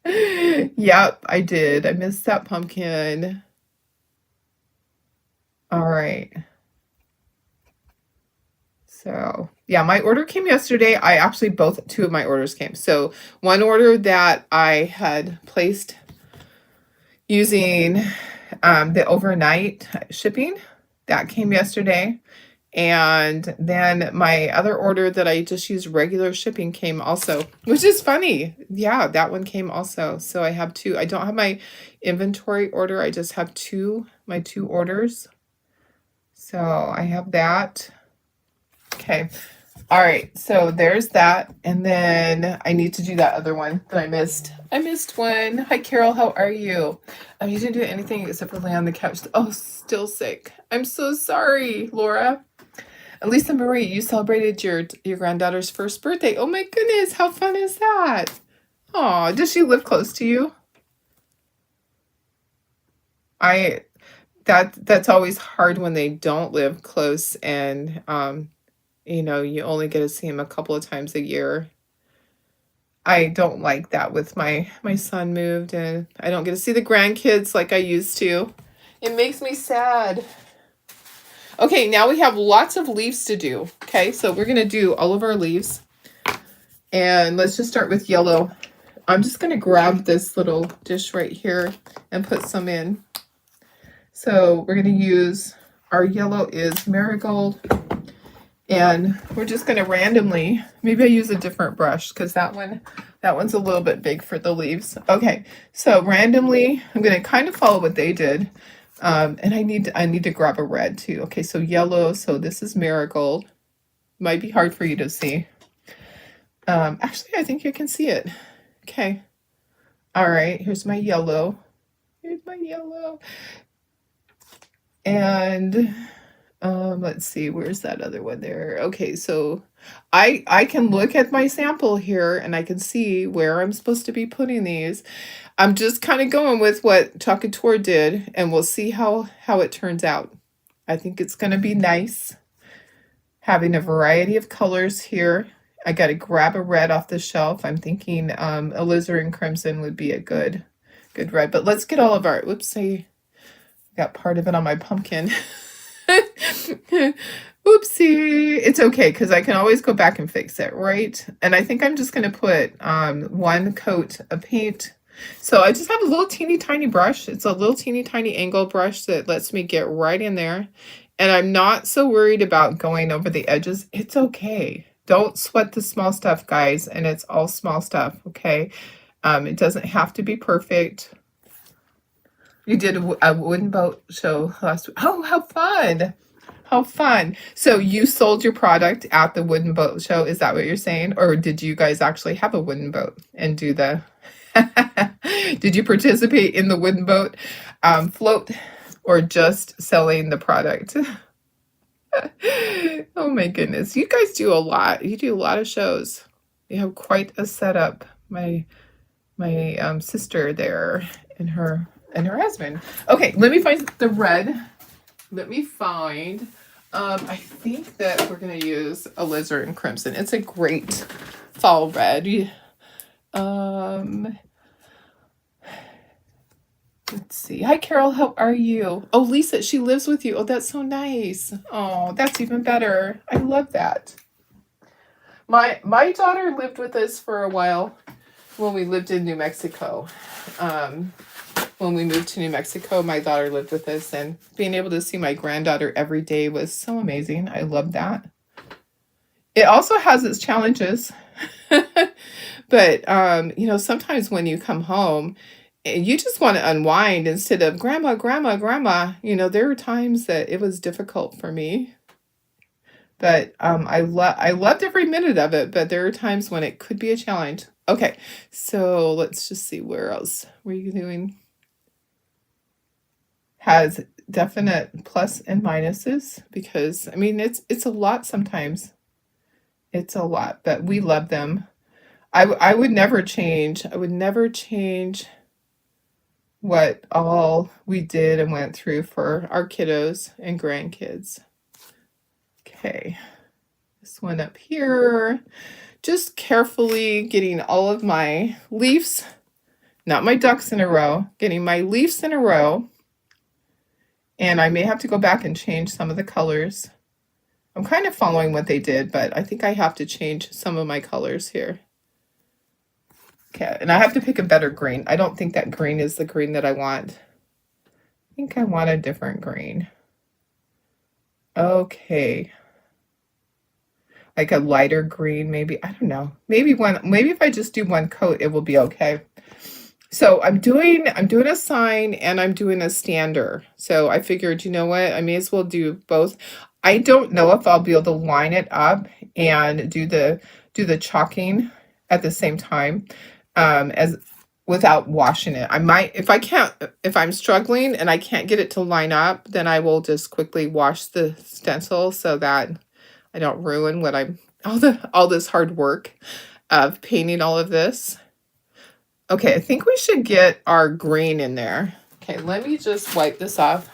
Yep, I did. I missed that pumpkin. All right. So, yeah, my order came yesterday. I actually two of my orders came. So, one order that I had placed using the overnight shipping, that came yesterday. And then my other order that I just used regular shipping came also, which is funny. Yeah, that one came also. So I have two. I don't have my inventory order. I just have my two orders. So I have that. Okay. All right. So there's that. And then I need to do that other one that I missed. I missed one. Hi, Carol. How are you? You didn't do anything except for lay on the couch. Oh, still sick. I'm so sorry, Laura. Lisa Marie, you celebrated your granddaughter's first birthday. Oh my goodness, how fun is that? Oh, does she live close to you? That's always hard when they don't live close and you only get to see him a couple of times a year. I don't like that with my son moved and I don't get to see the grandkids like I used to. It makes me sad. Okay, now we have lots of leaves to do. Okay, so we're going to do all of our leaves. And let's just start with yellow. I'm just going to grab this little dish right here and put some in. So we're going to use, our yellow is marigold. And we're just going to randomly, maybe I use a different brush because that one's a little bit big for the leaves. Okay, so randomly, I'm going to kind of follow what they did. And I need to grab a red too. Okay, so yellow, so this is marigold. Might be hard for you to see. Actually, I think you can see it. Okay. All right, here's my yellow. Here's my yellow. And let's see, where's that other one there? Okay, so I can look at my sample here and I can see where I'm supposed to be putting these. I'm just kind of going with what Talkator did, and we'll see how it turns out. I think it's going to be nice having a variety of colors here. I got to grab a red off the shelf. I'm thinking alizarin crimson would be a good red. But let's get all of our, whoops, I got part of it on my pumpkin. Oopsie. It's okay because I can always go back and fix it, right? And I think I'm just going to put one coat of paint. So I just have a little teeny tiny brush. It's a little teeny tiny angle brush that lets me get right in there. And I'm not so worried about going over the edges. It's okay. Don't sweat the small stuff, guys. And it's all small stuff, okay? It doesn't have to be perfect. You did a wooden boat show last week. Oh, how fun. How fun. So you sold your product at the wooden boat show. Is that what you're saying? Or did you guys actually have a wooden boat and do the... Did you participate in the wooden boat float or just selling the product? Oh my goodness. You guys do a lot. You do a lot of shows. You have quite a setup. My sister there and her husband. Okay, let me find the red. Let me find, I think that we're going to use alizarin crimson. It's a great fall red. Let's see. Hi, Carol. How are you? Oh, Lisa, she lives with you. Oh, that's so nice. Oh, that's even better. I love that. My daughter lived with us for a while when we lived in New Mexico. When we moved to New Mexico, my daughter lived with us, and being able to see my granddaughter every day was so amazing. I love that. It also has its challenges. But, sometimes when you come home, you just want to unwind instead of grandma, grandma, grandma. There were times that it was difficult for me. But I loved every minute of it, but there are times when it could be a challenge. Okay, so let's just see where else were you doing. Has definite plus and minuses because it's a lot sometimes. It's a lot, but we love them. I would never change. I would never change what all we did and went through for our kiddos and grandkids. Okay, this one up here. Just carefully getting all of my leaves, not my ducks in a row, getting my leaves in a row. And I may have to go back and change some of the colors. I'm kind of following what they did, but I think I have to change some of my colors here. Okay, and I have to pick a better green. I don't think that green is the green that I want. I think I want a different green. Okay. Like a lighter green, maybe. I don't know. Maybe if I just do one coat, it will be okay. So I'm doing a sign and I'm doing a stander. So I figured, you know what? I may as well do both. I don't know if I'll be able to line it up and do the chalking at the same time, as without washing it. I might, if I'm struggling and I can't get it to line up, then I will just quickly wash the stencil so that I don't ruin what all this hard work of painting all of this. Okay, I think we should get our green in there. Okay, let me just wipe this off.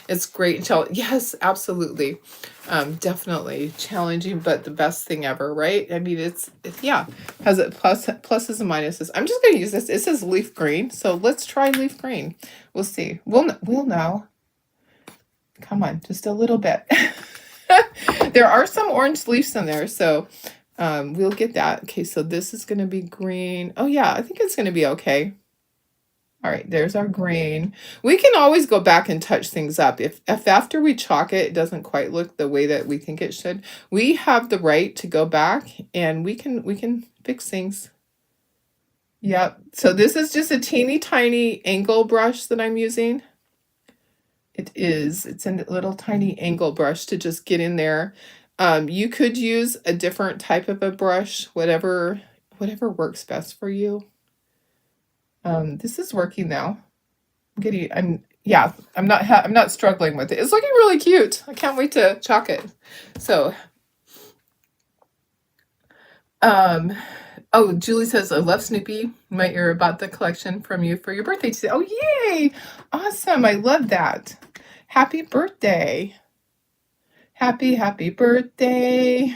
It's great. Yes, absolutely. Definitely challenging, but the best thing ever, right? I mean, it's yeah, has it pluses and minuses. I'm just going to use this. It says leaf green, so let's try leaf green. We'll see. We'll know. Come on, just a little bit. There are some orange leaves in there, so we'll get that. Okay, so this is going to be green. Oh yeah, I think it's going to be okay. All right, there's our green. We can always go back and touch things up. If after we chalk it, it doesn't quite look the way that we think it should, we have the right to go back and we can fix things. Yep. So this is just a teeny tiny angle brush that I'm using. It's a little tiny angle brush to just get in there. You could use a different type of a brush, whatever works best for you. This is working now. I'm not struggling with it. It's looking really cute. I can't wait to chalk it. So, oh, Julie says, I love Snoopy. Might hear about the collection from you for your birthday today. Oh, yay! Awesome. I love that. Happy birthday. Happy birthday.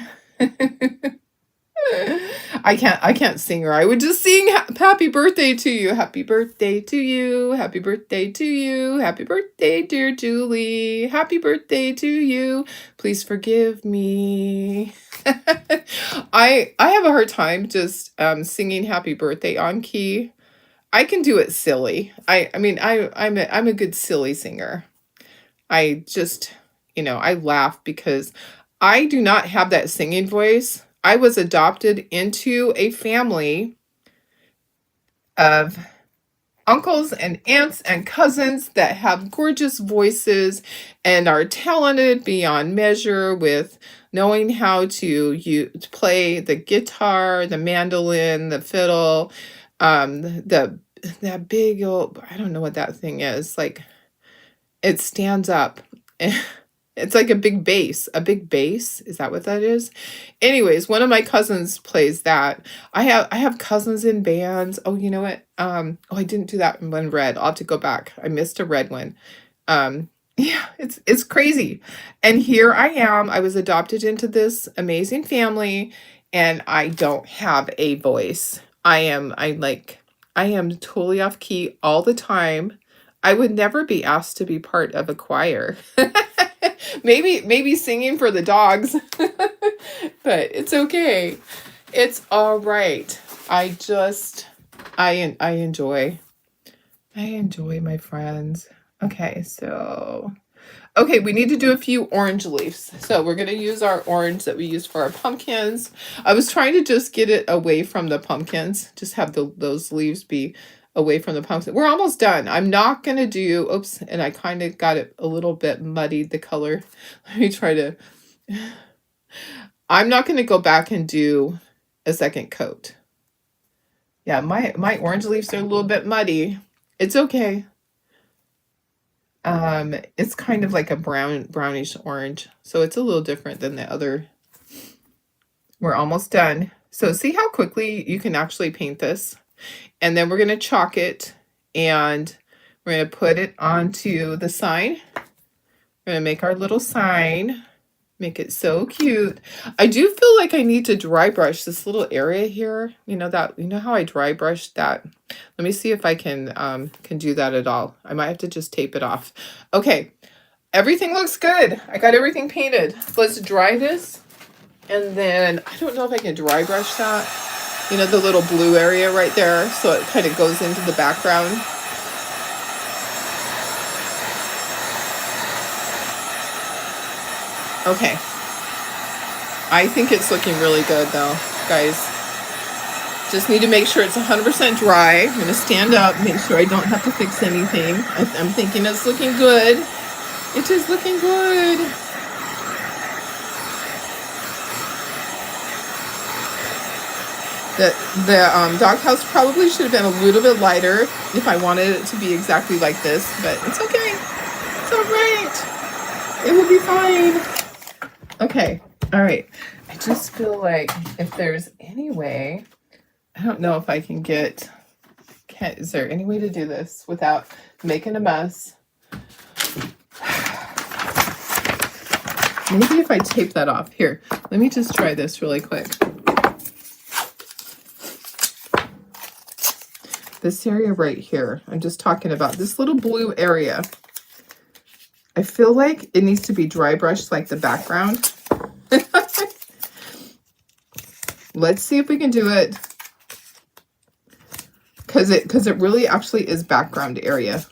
I can't sing her. I would just sing happy birthday to you. Happy birthday to you. Happy birthday to you. Happy birthday, dear Julie. Happy birthday to you. Please forgive me. I have a hard time just singing happy birthday on key. I can do it silly. I'm a good silly singer. I just, I laugh because I do not have that singing voice. I was adopted into a family of uncles and aunts and cousins that have gorgeous voices and are talented beyond measure with knowing how to play the guitar, the mandolin, the fiddle, that big old, I don't know what that thing is. Like, it stands up. It's like a big bass. A big bass? Is that what that is? Anyways, one of my cousins plays that. I have cousins in bands. Oh, you know what? I didn't do that one red. I'll have to go back. I missed a red one. Yeah, it's crazy. And here I am. I was adopted into this amazing family and I don't have a voice. I am totally off key all the time. I would never be asked to be part of a choir. Maybe singing for the dogs, but it's okay. It's all right. I enjoy my friends. Okay, we need to do a few orange leaves. So we're going to use our orange that we use for our pumpkins. I was trying to just get it away from the pumpkins, just have those leaves be away from the pumpkin. We're almost done. I'm not going to do, oops, and I kind of got it a little bit muddied, the color. Let me try to, I'm not going to go back and do a second coat. Yeah, my orange leaves are a little bit muddy. It's okay. It's kind of like a brownish orange, so it's a little different than the other We're almost done. So see how quickly you can actually paint this? And then we're going to chalk it and we're going to put it onto the sign. We're going to make our little sign. Make it so cute. I do feel like I need to dry brush this little area here. You know how I dry brush that? Let me see if I can do that at all. I might have to just tape it off. Okay. Everything looks good. I got everything painted. Let's dry this. And then I don't know if I can dry brush that. You know, the little blue area right there. So it kind of goes into the background. Okay. I think it's looking really good though, guys. Just need to make sure it's 100% dry. I'm going to stand up, make sure I don't have to fix anything. I'm thinking it's looking good. It is looking good. The doghouse probably should have been a little bit lighter if I wanted it to be exactly like this, but it's okay. It's all right. It will be fine. Okay. All right. I just feel like if there's any way, I don't know if I can get, is there any way to do this without making a mess? Maybe if I tape that off. Here, let me just try this really quick. This area right here, I'm just talking about this little blue area. I feel like it needs to be dry brushed like the background. Let's see if we can do it. Because it really actually is background area.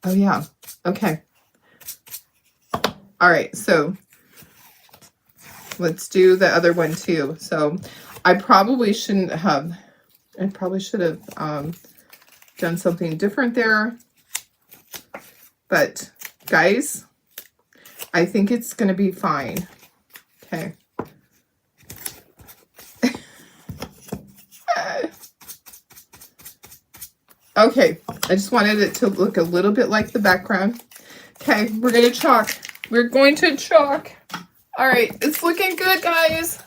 Oh yeah. Okay. All right, so let's do the other one too. So I probably should have done something different there. But guys, I think it's going to be fine. Okay. Okay, I just wanted it to look a little bit like the background. Okay, we're going to chalk. We're going to chalk. All right, it's looking good, guys.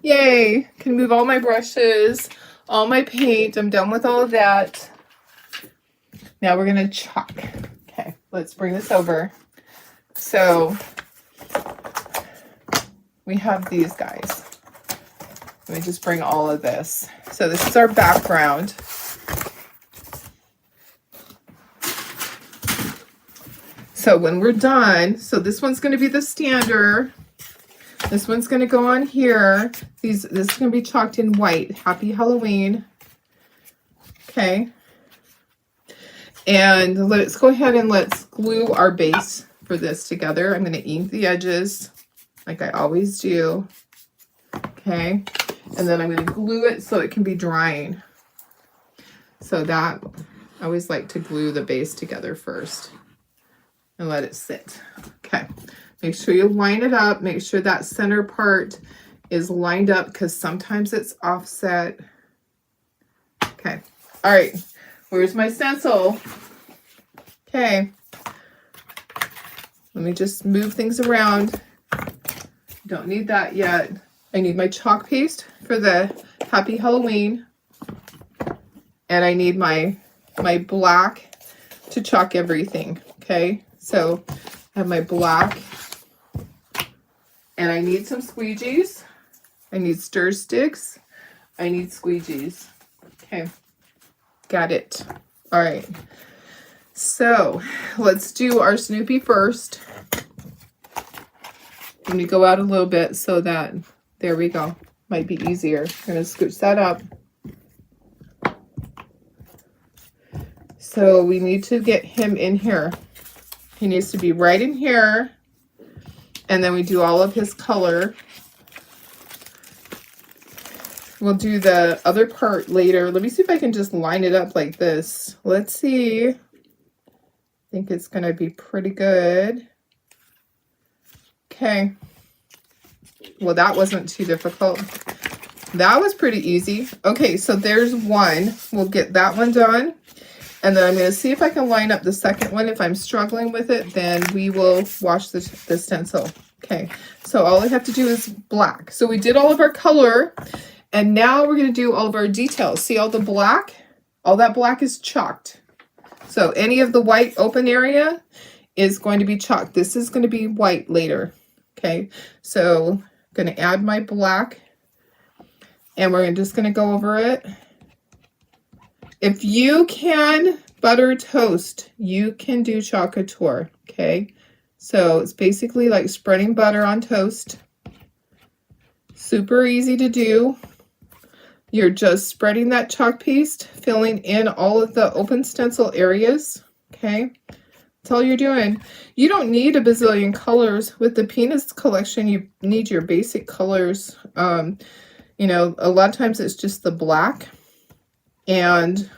Yay. Can move all my brushes, all my paint. I'm done with all of that. Now we're going to chalk. Okay, let's bring this over. So we have these guys. Let me just bring all of this. So this is our background. So when we're done, so this one's going to be the stander. This one's going to go on here. This is going to be chalked in white. Happy Halloween. Okay. And let's go ahead and let's glue our base for this together. I'm going to ink the edges like I always do. Okay. And then I'm going to glue it so it can be drying. So that, I always like to glue the base together first and let it sit. Okay. Make sure you line it up. Make sure that center part is lined up because sometimes it's offset. Okay. All right. Where's my stencil? Okay. Let me just move things around. Don't need that yet. I need my chalk paste for the Happy Halloween. And I need my black to chalk everything. Okay. So I have my black. And I need some squeegees. I need stir sticks. I need squeegees. Okay. Got it. All right. So let's do our Snoopy first. Let me go out a little bit so that, there we go. Might be easier. I'm going to scooch that up. So we need to get him in here. He needs to be right in here. And then we do all of his color. We'll do the other part later. Let me see if I can just line it up like this. Let's see. I think it's going to be pretty good. Okay. Well, that wasn't too difficult. That was pretty easy. Okay, so there's one. We'll get that one done. And then I'm going to see if I can line up the second one. If I'm struggling with it, then we will wash the stencil. Okay, so all I have to do is black. So we did all of our color, and now we're going to do all of our details. See all the black? All that black is chalked. So any of the white open area is going to be chalked. This is going to be white later. Okay, so I'm going to add my black, and we're just going to go over it. If you can butter toast, you can do chalk couture. Okay, so it's basically like spreading butter on toast. Super easy to do. You're just spreading that chalk paste, filling in all of the open stencil areas. Okay, that's all you're doing. You don't need a bazillion colors. With the Peanuts collection, you need your basic colors. You know, a lot of times it's just the black, and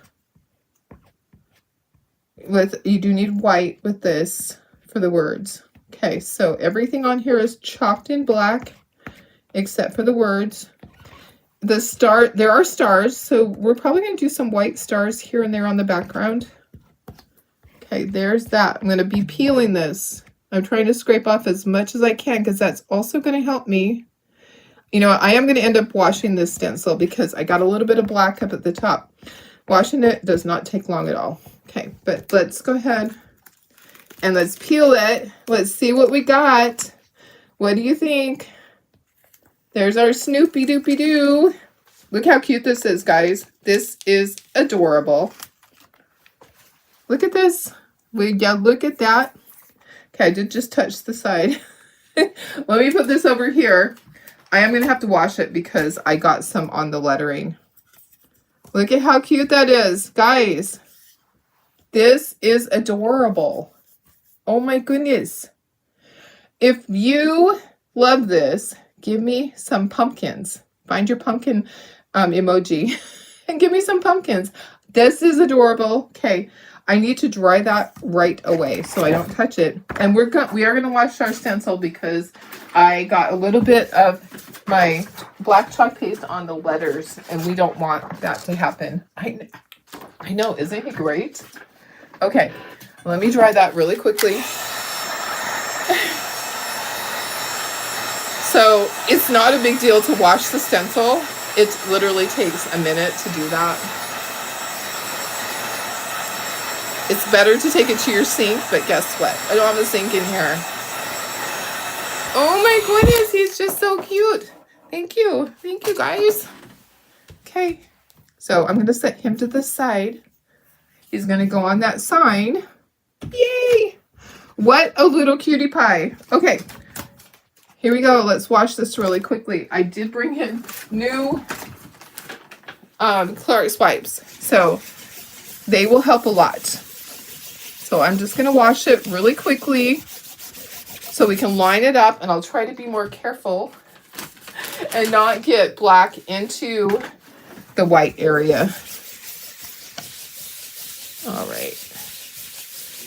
you do need white with this for the words. Okay, so everything on here is chalked in black except for the words. There are stars, so we're probably going to do some white stars here and there on the background. Okay, there's that. I'm going to be peeling this. I'm trying to scrape off as much as I can because that's also going to help me. You know, I am going to end up washing this stencil because I got a little bit of black up at the top. Washing it does not take long at all. Okay, but let's go ahead and let's peel it. Let's see what we got. What do you think? There's our Snoopy Doopy Doo. Look how cute this is, guys. This is adorable. Look at this. Yeah, look at that. Okay, I did just touch the side. Let me put this over here. I am going to have to wash it because I got some on the lettering. Look at how cute that is. Guys, this is adorable. Oh my goodness. If you love this, give me some pumpkins. Find your pumpkin emoji and give me some pumpkins. This is adorable. Okay, I need to dry that right away so I don't touch it. And we are going to wash our stencil because I got a little bit of my black chalk paste on the letters, and we don't want that to happen. I know, isn't it great? Okay, let me dry that really quickly. So it's not a big deal to wash the stencil. It literally takes a minute to do that. It's better to take it to your sink, but guess what? I don't have a sink in here. Oh my goodness, he's just so cute. Thank you. Thank you, guys. Okay, so I'm going to set him to the side. He's going to go on that sign. Yay! What a little cutie pie. Okay, here we go. Let's wash this really quickly. I did bring in new Clorox wipes, so they will help a lot. So I'm just going to wash it really quickly so we can line it up, and I'll try to be more careful and not get black into the white area. All right.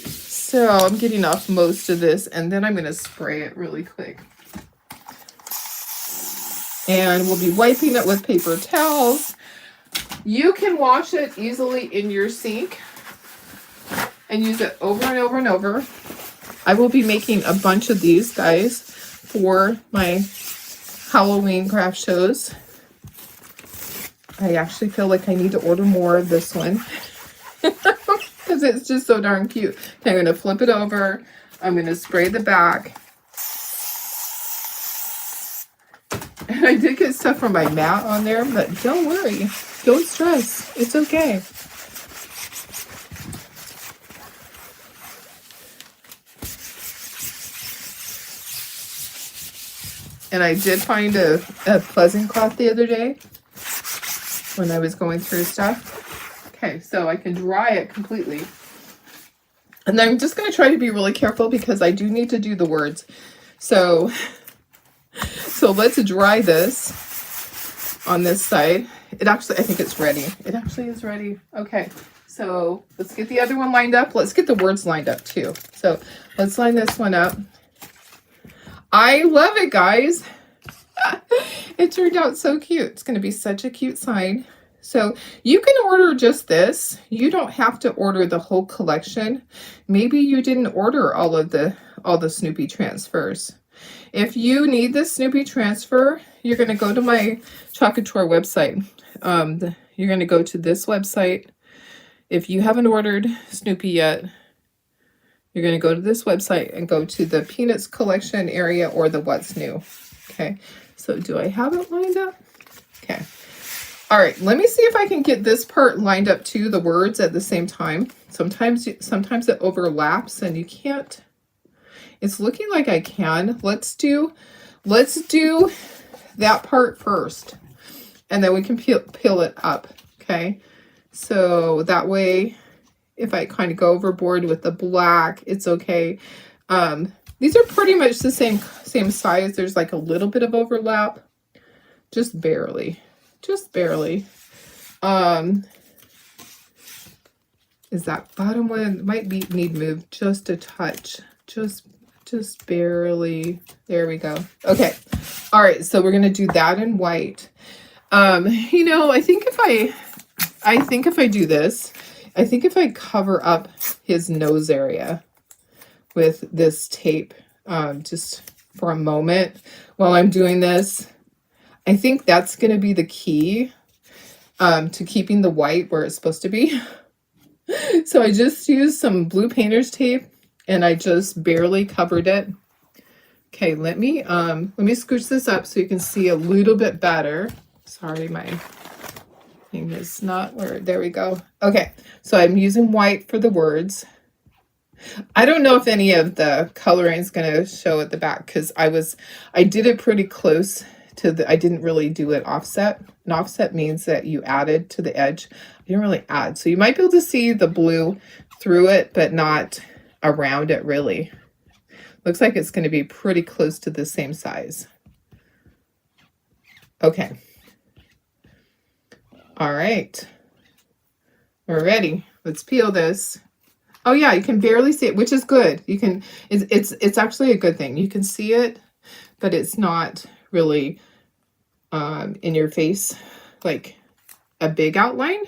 So I'm getting off most of this, and then I'm going to spray it really quick. And we'll be wiping it with paper towels. You can wash it easily in your sink and use it over and over and over. I will be making a bunch of these, guys, for my Halloween craft shows. I actually feel like I need to order more of this one because it's just so darn cute. Okay, I'm going to flip it over. I'm going to spray the back. And I did get stuff from my mat on there, but don't worry. Don't stress. It's okay. And I did find a pleasant cloth the other day when I was going through stuff. Okay, so I can dry it completely. And then I'm just going to try to be really careful because I do need to do the words. So let's dry this on this side. I think it's ready. It actually is ready. Okay, so let's get the other one lined up. Let's get the words lined up too. So let's line this one up. I love it, guys. It turned out so cute. It's going to be such a cute sign. So you can order just this. You don't have to order the whole collection. Maybe you didn't order all the Snoopy transfers. If you need this Snoopy transfer, you're going to go to my Chocolate Tour website. You're going to go to this website. If you haven't ordered Snoopy yet, you're going to go to this website and go to the Peanuts collection area or the What's New. Okay, so do I have it lined up? Okay. All right, let me see if I can get this part lined up to the words at the same time. Sometimes it overlaps and you can't. It's looking like I can. Let's do that part first, and then we can peel it up. Okay, so that way, if I kind of go overboard with the black, it's okay. These are pretty much the same size. There's like a little bit of overlap, just barely. Is that bottom one might need moved just a touch, just barely. There we go. Okay. All right. So we're going to do that in white. You know, I think if I do this, I think if I cover up his nose area with this tape, just for a moment while I'm doing this, I think that's going to be the key to keeping the white where it's supposed to be. So I just used some blue painter's tape and I just barely covered it. Okay, let me scooch this up so you can see a little bit better. Sorry, my thing is not where, there we go. Okay, so I'm using white for the words. I don't know if any of the coloring is going to show at the back because I did it pretty close to the, I didn't really do it offset. An offset means that you added to the edge. I didn't really add. So you might be able to see the blue through it, but not around it really. Looks like it's going to be pretty close to the same size. Okay. All right. We're ready. Let's peel this. Oh yeah, you can barely see it, which is good. You can, it's actually a good thing. You can see it, but it's not really in your face like a big outline.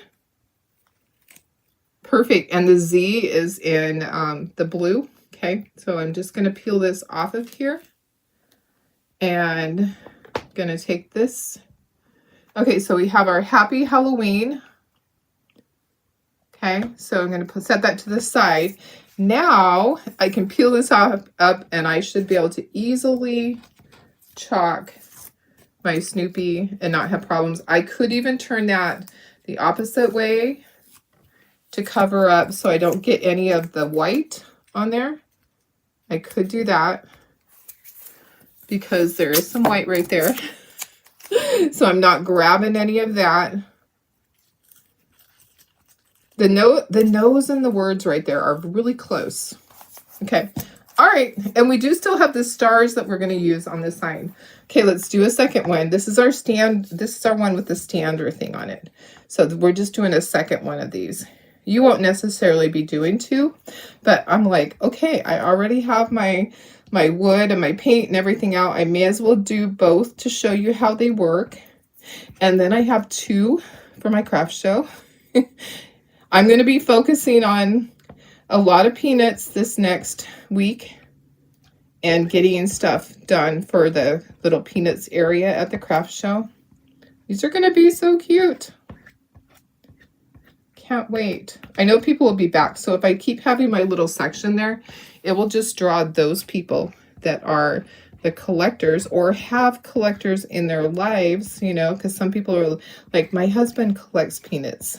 Perfect. And the Z is in the blue. Okay, so I'm just going to peel this off of here and going to take this. Okay, so we have our Happy Halloween. Okay, so I'm going to set that to the side. Now I can peel this up and I should be able to easily chalk my Snoopy and not have problems. I could even turn that the opposite way to cover up so I don't get any of the white on there. I could do that because there is some white right there. So I'm not grabbing any of that. The nose and the words right there are really close. Okay. All right. And we do still have the stars that we're going to use on this sign. Okay, let's do a second one. This is our stand. This is our one with the stander thing on it. So we're just doing a second one of these. You won't necessarily be doing two, but I'm like, okay, I already have my wood and my paint and everything out. I may as well do both to show you how they work. And then I have two for my craft show. I'm going to be focusing on a lot of peanuts this next week and getting stuff done for the little peanuts area at the craft show. These are going to be so cute. Can't wait. I know people will be back, so if I keep having my little section there, it will just draw those people that are the collectors or have collectors in their lives, you know, because some people are like, my husband collects peanuts.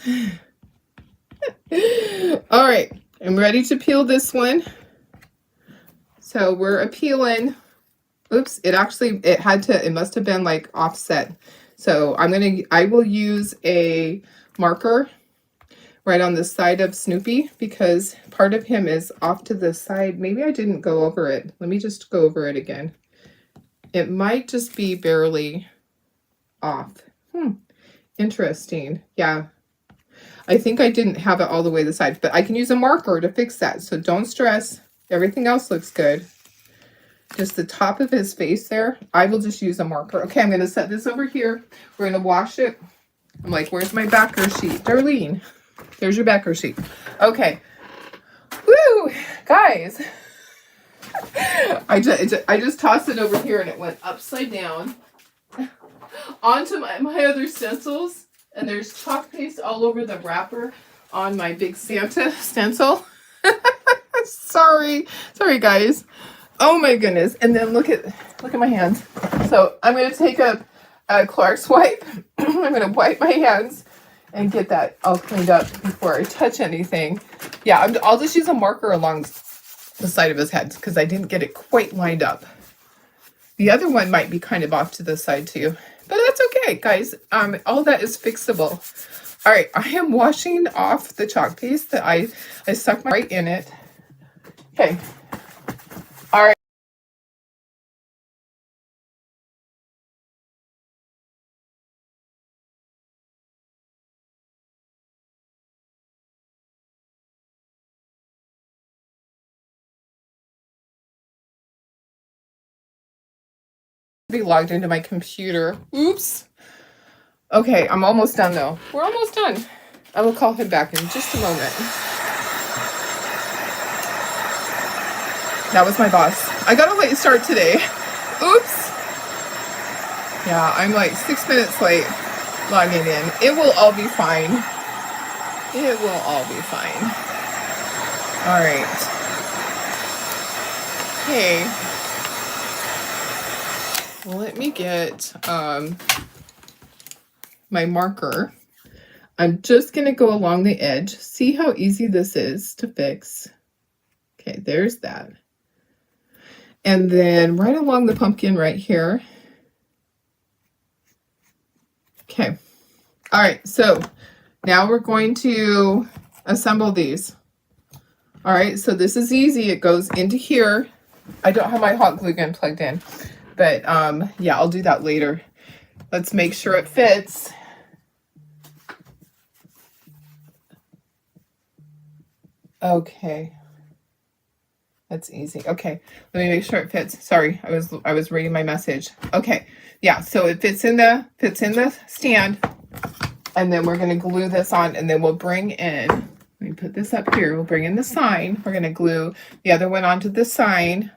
All right, I'm ready to peel this one. So we're peeling. Oops, it must have been like offset. So I will use a marker right on the side of Snoopy because part of him is off to the side. Maybe I didn't go over it. Let me just go over it again. It might just be barely off. Interesting. Yeah. I think I didn't have it all the way to the side, but I can use a marker to fix that. So don't stress. Everything else looks good. Just the top of his face there. I will just use a marker. Okay, I'm going to set this over here. We're going to wash it. I'm like, where's my backer sheet? Darlene, there's your backer sheet. Okay. Woo! Guys, I just tossed it over here and it went upside down onto my other stencils. And there's chalk paste all over the wrapper on my big Santa stencil. Sorry guys. Oh my goodness. And then look at my hands. So I'm going to take a Clorox wipe. I'm going to wipe my hands and get that all cleaned up before I touch anything. Yeah, I'll just use a marker along the side of his head because I didn't get it quite lined up. The other one might be kind of off to the side too, but that's okay, guys. All that is fixable. All right, I am washing off the chalk paste that I stuck right in it. Okay. All right. Be logged into my computer. Oops. Okay, I'm almost done though. We're almost done. I will call him back in just a moment. That was my boss. I got a late start today. Oops. Yeah, I'm like 6 minutes late logging in. It will all be fine. It will all be fine. All right. Okay. Well, let me get my marker. I'm just going to go along the edge. See how easy this is to fix. Okay, there's that. And then right along the pumpkin right here. Okay. All right, so now we're going to assemble these. All right, so this is easy. It goes into here. I don't have my hot glue gun plugged in, but yeah, I'll do that later. Let's make sure it fits. Okay. That's easy. Okay, let me make sure it fits. Sorry, I was reading my message. Okay, yeah, so it fits in the stand, and then we're gonna glue this on, and then we'll bring in. Let me put this up here. We'll bring in the sign. We're gonna glue the other one onto the sign.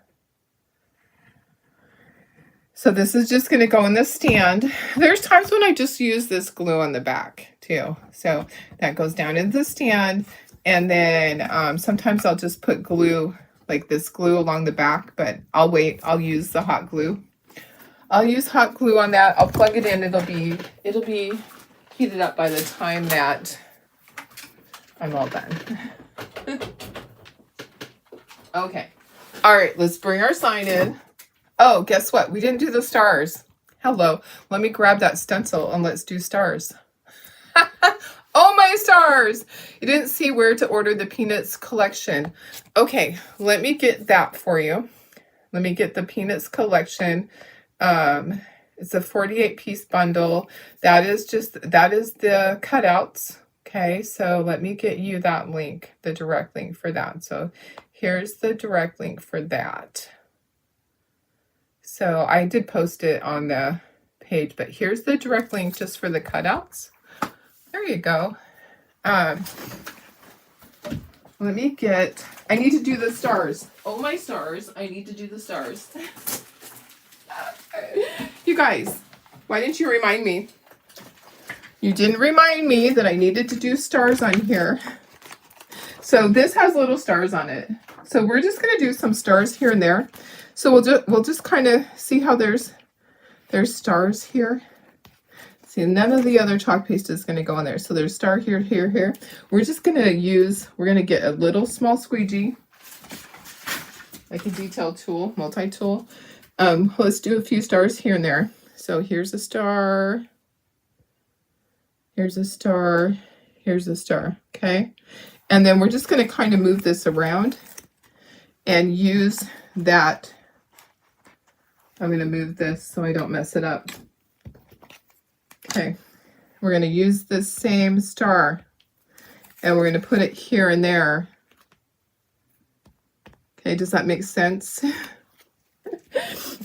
So this is just gonna go in the stand. There's times when I just use this glue on the back too. So that goes down into the stand, and then sometimes I'll just put glue. Like this glue along the back, but I'll wait. I'll use the hot glue. I'll use hot glue on that. I'll plug it in. It'll be heated up by the time that I'm all done. Okay. All right, let's bring our sign in. Oh, guess what? We didn't do the stars. Hello. Let me grab that stencil and let's do stars. Oh, my stars! You didn't see where to order the Peanuts collection. Okay, let me get that for you. Let me get the Peanuts collection. It's a 48-piece bundle. That is the cutouts. Okay, so let me get you that link, the direct link for that. So here's the direct link for that. So I did post it on the page, but here's the direct link just for the cutouts. There you go. Let me get, I need to do the stars. Oh, my stars. I need to do the stars. You guys, why didn't you remind me? You didn't remind me that I needed to do stars on here. So this has little stars on it. So we're just going to do some stars here and there. So we'll just kind of see how there's stars here. See, none of the other chalk paste is going to go on there. So there's star here, here, here. We're going to get a little small squeegee, like a detail tool, multi-tool. Let's do a few stars here and there. So here's a star. Here's a star. Here's a star. Okay. And then we're just going to kind of move this around and use that. I'm going to move this so I don't mess it up. Okay, we're going to use this same star and we're going to put it here and there. Okay, does that make sense?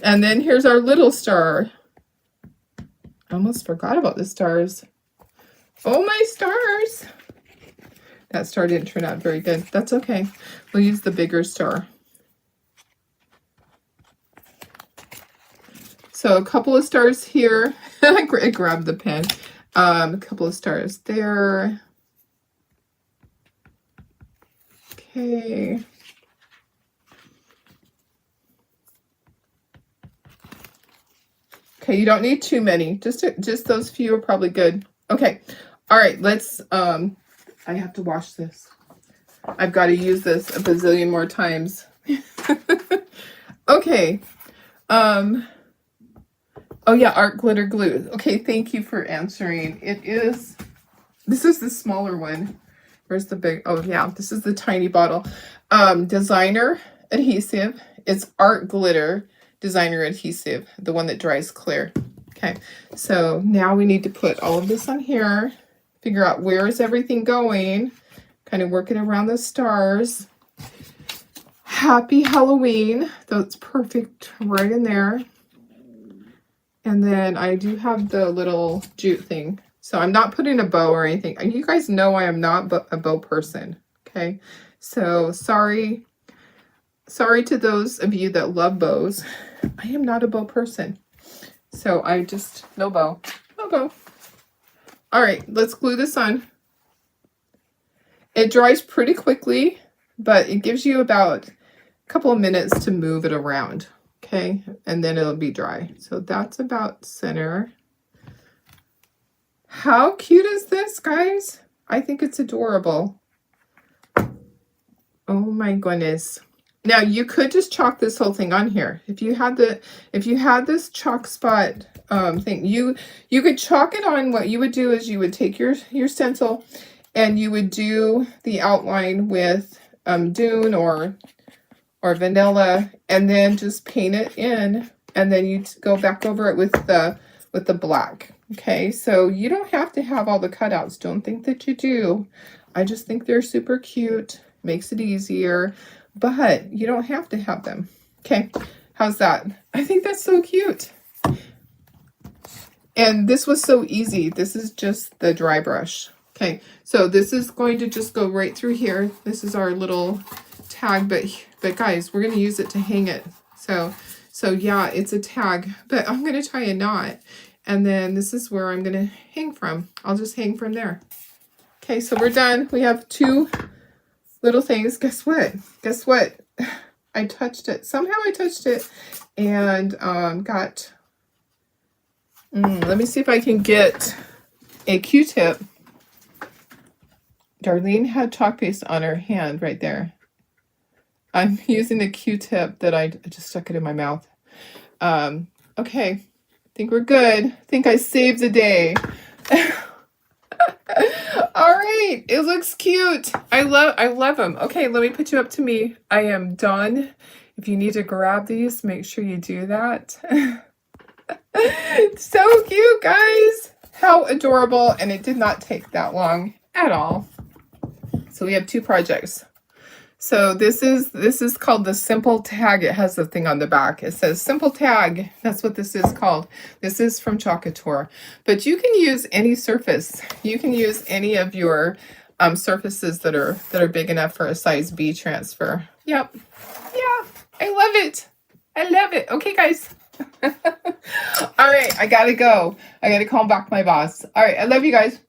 And then here's our little star. I almost forgot about the stars. Oh, my stars. That star didn't turn out very good. That's okay. We'll use the bigger star. So a couple of stars here. I grabbed the pen. A couple of stars there. Okay. Okay, you don't need too many. Just those few are probably good. Okay. All right, let's I have to wash this. I've got to use this a bazillion more times. Okay. Oh yeah, art glitter glue. Okay, thank you for answering. This is the smaller one. Where's the big? Oh yeah, this is the tiny bottle. Designer adhesive. It's art glitter designer adhesive, the one that dries clear. Okay, so now we need to put all of this on here, figure out where is everything going, kind of work it around the stars. Happy Halloween. That's perfect right in there. And then I do have the little jute thing. So I'm not putting a bow or anything. You guys know I am not a bow person. Okay. So sorry. Sorry to those of you that love bows. I am not a bow person. So I just, no bow. No bow. All right. Let's glue this on. It dries pretty quickly, but it gives you about a couple of minutes to move it around. Okay, and then it'll be dry. So that's about center. How cute is this, guys? I think it's adorable. Oh my goodness. Now you could just chalk this whole thing on here. If you had this chalk spot thing, you could chalk it on. What you would do is you would take your stencil and you would do the outline with Dune or vanilla, and then just paint it in, and then you go back over it with the black. Okay, so you don't have to have all the cutouts. Don't think that you do. I just think they're super cute. Makes it easier, but you don't have to have them. Okay, how's that? I think that's so cute. And this was so easy. This is just the dry brush. Okay, so this is going to just go right through here. This is our little tag, but guys, we're going to use it to hang it. So yeah, it's a tag, but I'm going to tie a knot, and then this is where I'm going to hang from. I'll just hang from there. Okay, so we're done. We have two little things. Guess what? Guess what? I touched it. Somehow I touched it and got, let me see if I can get a Q-tip. Darlene had chalk paste on her hand right there. I'm using a Q-tip that I just stuck it in my mouth. Okay, I think we're good. I think I saved the day. All right, it looks cute. I love them. Okay, let me put you up to me. I am done. If you need to grab these, make sure you do that. So cute, guys. How adorable, and it did not take that long at all. So we have two projects. So this is called the Simple Tag. It has the thing on the back. It says Simple Tag. That's what this is called. This is from Chalkator. But you can use any surface. You can use any of your surfaces that are big enough for a size B transfer. Yep. Yeah. I love it. I love it. Okay, guys. All right. I gotta go. I gotta call back my boss. All right. I love you guys.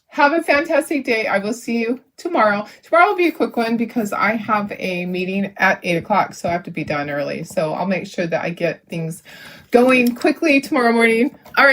Have a fantastic day. I will see you tomorrow. Tomorrow will be a quick one because I have a meeting at 8 o'clock, so I have to be done early. So I'll make sure that I get things going quickly tomorrow morning. All right.